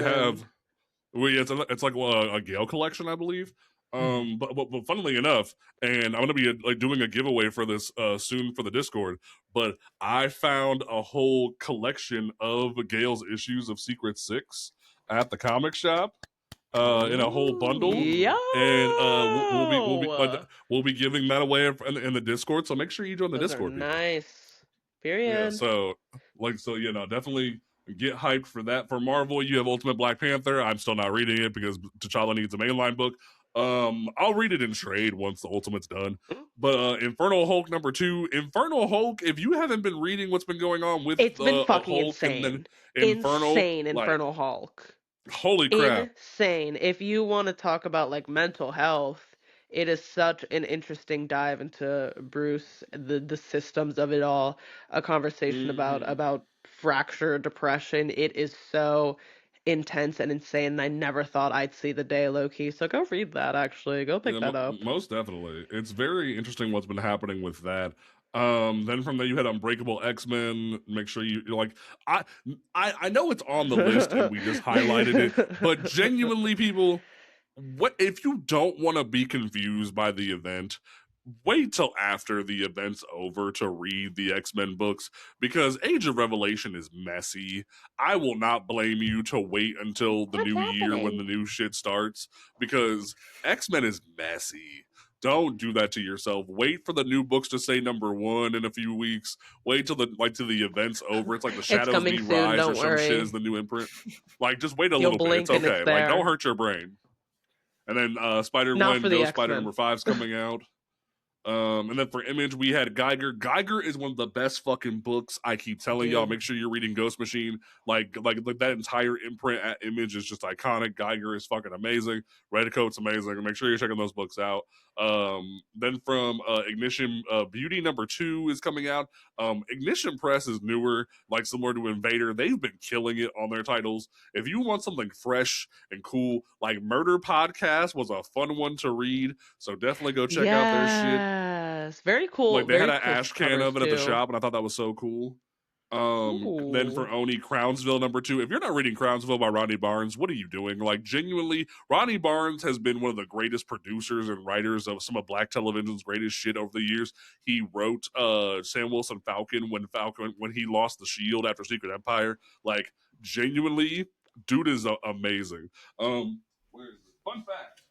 have. Well, yeah, it's like a Gale collection, I believe. But funnily enough, and I'm gonna be like doing a giveaway for this soon for the Discord. But I found a whole collection of Gale's issues of Secret 6 at the comic shop. in a whole bundle. Yo! And we'll be giving that away in the Discord. So make sure you join the Those are Discord, people. nice. Yeah, Period. so definitely get hyped for that. For Marvel, you have Ultimate Black Panther. I'm still not reading it because T'Challa needs a mainline book. I'll read it in trade once the Ultimate's done. But Infernal Hulk #2, Infernal Hulk. If you haven't been reading what's been going on with It's been fucking Hulk and then insane. Infernal, Insane like Infernal Hulk. holy crap. Insane. If you want to talk about like mental health, it is such an interesting dive into Bruce, the systems of it all, a conversation about fracture, depression. It is so intense and insane, and I never thought I'd see the day, low key. So go read that actually. Go pick that up. Most definitely. It's very interesting what's been happening with that. Then from there you had Unbreakable X-Men. Make sure you like I know it's on the list and we just highlighted it, but genuinely, people, what if you don't want to be confused by the event? Wait till after the event's over to read the X-Men books, because Age of Revelation is messy. I will not blame you to wait until the What's new year when happening? the new shit starts, because X-Men is messy. Don't do that to yourself. Wait for the new books to say #1 in a few weeks. Wait till the event's over. It's like the It's Shadows coming V soon, Rise or don't some shit worry. is the new imprint. Like, just wait a You'll little bit. It's blink and it's okay. Like, don't there. hurt your brain. And then Not for Spider-Gwen the Ghost Spider X-Men. #5 is coming out. And then for Image, we had Geiger. Geiger is one of the best fucking books. I keep telling y'all, make sure you're reading Ghost Machine. Like that entire imprint at Image is just iconic. Geiger is fucking amazing. Redcoat's amazing. Make sure you're checking those books out. Then from Ignition, Beauty #2 is coming out. Ignition Press is newer, like similar to Invader. They've been killing it on their titles. If you want something fresh and cool, like Murder Podcast was a fun one to read, so definitely go check out their shit. Yes. Very cool. Like, they had Very an cool ash can covers of it at the too. shop, and I thought that was so cool. Then for Ooh. Oni, Crownsville #2. If you're not reading Crownsville by Ronnie Barnes, what are you doing? Like, genuinely, Ronnie Barnes has been one of the greatest producers and writers of some of Black television's greatest shit over the years. He wrote Sam Wilson Falcon when he lost the shield after Secret Empire. Like, genuinely, dude is amazing. Where is it? Fun fact.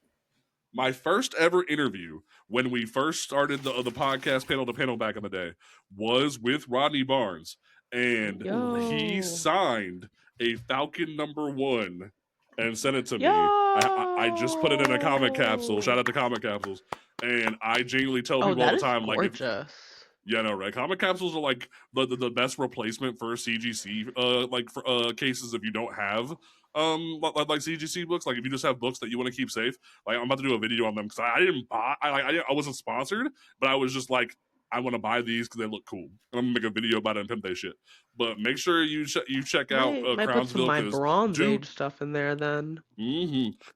My first ever interview when we first started the podcast panel to panel back in the day was with Rodney Barnes, and he Yo. signed a Falcon #1 and sent it to me. Yo. I just put it in a comic capsule. Shout out to comic capsules. And I genuinely tell people all the time, like, gorgeous. yeah, no, right. Comic capsules are like the best replacement for CGC for cases if you don't have like CGC books. Like, if you just have books that you want to keep safe. Like, I'm about to do a video on them because I didn't buy. I wasn't sponsored, but I was just like, I want to buy these because they look cool. And I'm gonna make a video about it and pimp that shit. But make sure you check out Might put some Crownsville, of my because Bronze dude, Age stuff in there then.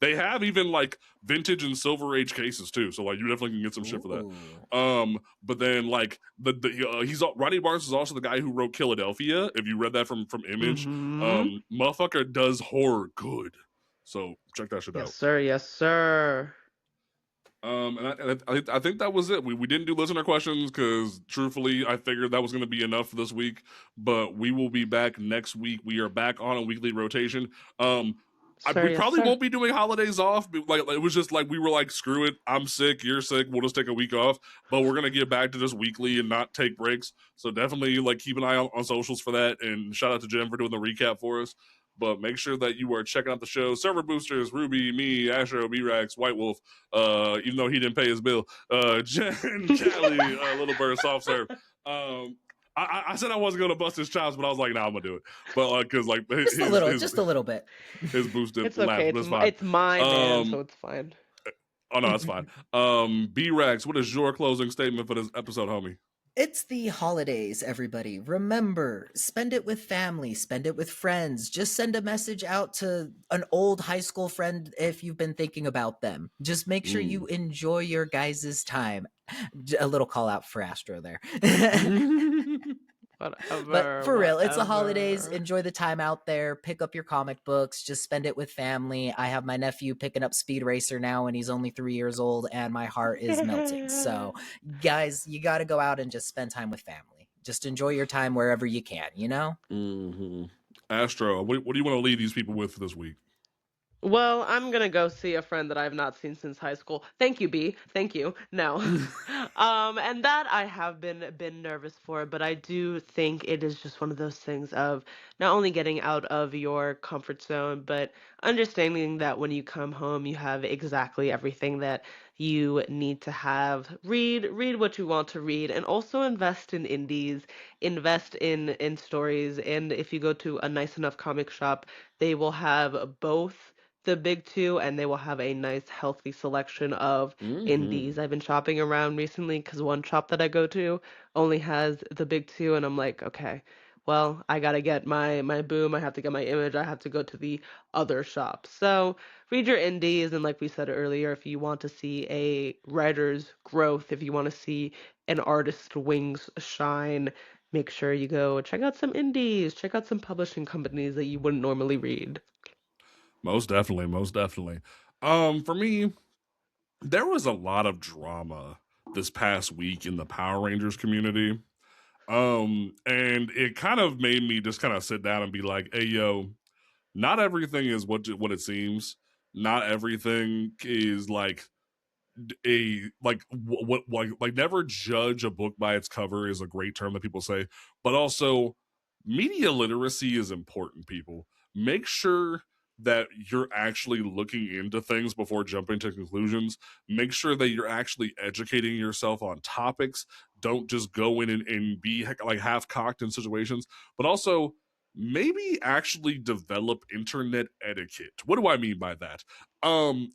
they have even like vintage and Silver Age cases too. So like, you definitely can get some shit for that. But then like Ronnie Barnes is also the guy who wrote Philadelphia. If you read that from Image, motherfucker does horror good. So check that shit out. Yes, sir. Yes, sir. And I think that was it. We didn't do listener questions because, truthfully, I figured that was going to be enough for this week. But we will be back next week. We are back on a weekly rotation. We probably won't be doing holidays off. Like, it was just like, we were like, screw it. I'm sick. You're sick. We'll just take a week off. But we're gonna get back to just weekly and not take breaks. So definitely like keep an eye on socials for that. And shout out to Jen for doing the recap for us. But make sure that you are checking out the show. Server boosters, Ruby, me, Astro, B-Rax, White Wolf, even though he didn't pay his bill. Jen, Callie, Little Bird, Soft Serve. I said I wasn't gonna bust his chops, but I was like, nah, I'm gonna do it. But because like just a little bit. His boost didn't it's okay. laugh. It's my man, so it's fine. Oh no, it's fine. B-Rax, what is your closing statement for this episode, homie? It's the holidays, everybody. Remember, spend it with family, spend it with friends. Just send a message out to an old high school friend if you've been thinking about them. Just make sure you enjoy your guys' time. A little call out for Astro there. But for real, it's the holidays. Enjoy the time out there. Pick up your comic books. Just spend it with family. I have my nephew picking up Speed Racer now, and he's only 3 years old, and my heart is melting. So, guys, you got to go out and just spend time with family. Just enjoy your time wherever you can, you know? Astro, what do you want to leave these people with this week? Well, I'm gonna go see a friend that I've not seen since high school. Thank you, B. Thank you. No. And that I have been nervous for, but I do think it is just one of those things of not only getting out of your comfort zone, but understanding that when you come home, you have exactly everything that you need to have. Read what you want to read, and also invest in indies, invest in stories, and if you go to a nice enough comic shop, they will have both the big two, and they will have a nice, healthy selection of Mm-hmm. indies. I've been shopping around recently because one shop that I go to only has the big two, and I'm like, okay, well, I gotta get my boom, I have to get my image, I have to go to the other shop. So read your indies, and like we said earlier, if you want to see a writer's growth, if you want to see an artist's wings shine, make sure you go check out some indies, check out some publishing companies that you wouldn't normally read. Most definitely, most definitely. For me, there was a lot of drama this past week in the Power Rangers community. And it kind of made me just kind of sit down and be like, "Hey, yo, not everything is what it seems. Not everything is like a what like never judge a book by its cover is a great term that people say, but also media literacy is important. People, make sure that you're actually looking into things before jumping to conclusions. Make sure that you're actually educating yourself on topics. Don't just go in and be like half cocked in situations, but also maybe actually develop internet etiquette. What do I mean by that?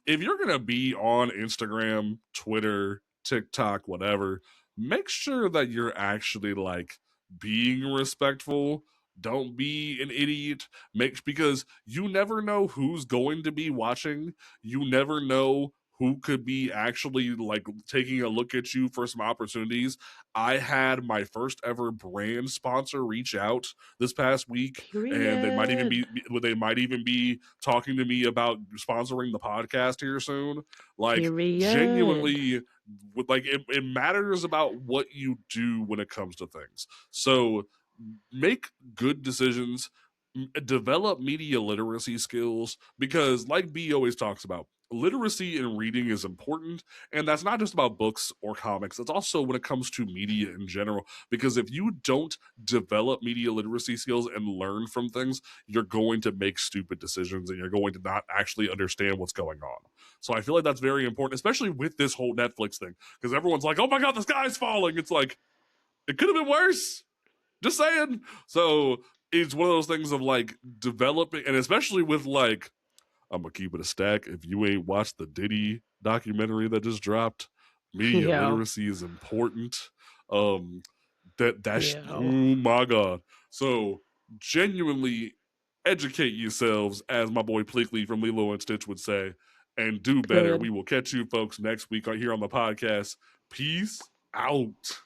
If you're gonna be on Instagram, Twitter, TikTok, whatever, make sure that you're actually like being respectful. Don't be an idiot. Make because you never know who's going to be watching. You never know who could be actually like taking a look at you for some opportunities. I had my first ever brand sponsor reach out this past week, and Period. they might even be talking to me about sponsoring the podcast here soon. Like Period. genuinely, with like it matters about what you do when it comes to things. So make good decisions, develop media literacy skills, because like B always talks about, literacy in reading is important, and that's not just about books or comics, it's also when it comes to media in general, because if you don't develop media literacy skills and learn from things, you're going to make stupid decisions and you're going to not actually understand what's going on. So I feel like that's very important, especially with this whole Netflix thing, because everyone's like, oh my god, the sky's falling. It's like, it could have been worse, just saying. So it's one of those things of like developing, and especially with like, I'm gonna keep it a stack. If you ain't watched the Diddy documentary that just dropped, media Yo. literacy is important. Um, oh Yo. my god. So genuinely educate yourselves, as my boy Pleakley from Lilo and Stitch would say, and do better. Good. We will catch you folks next week here on the podcast. Peace out.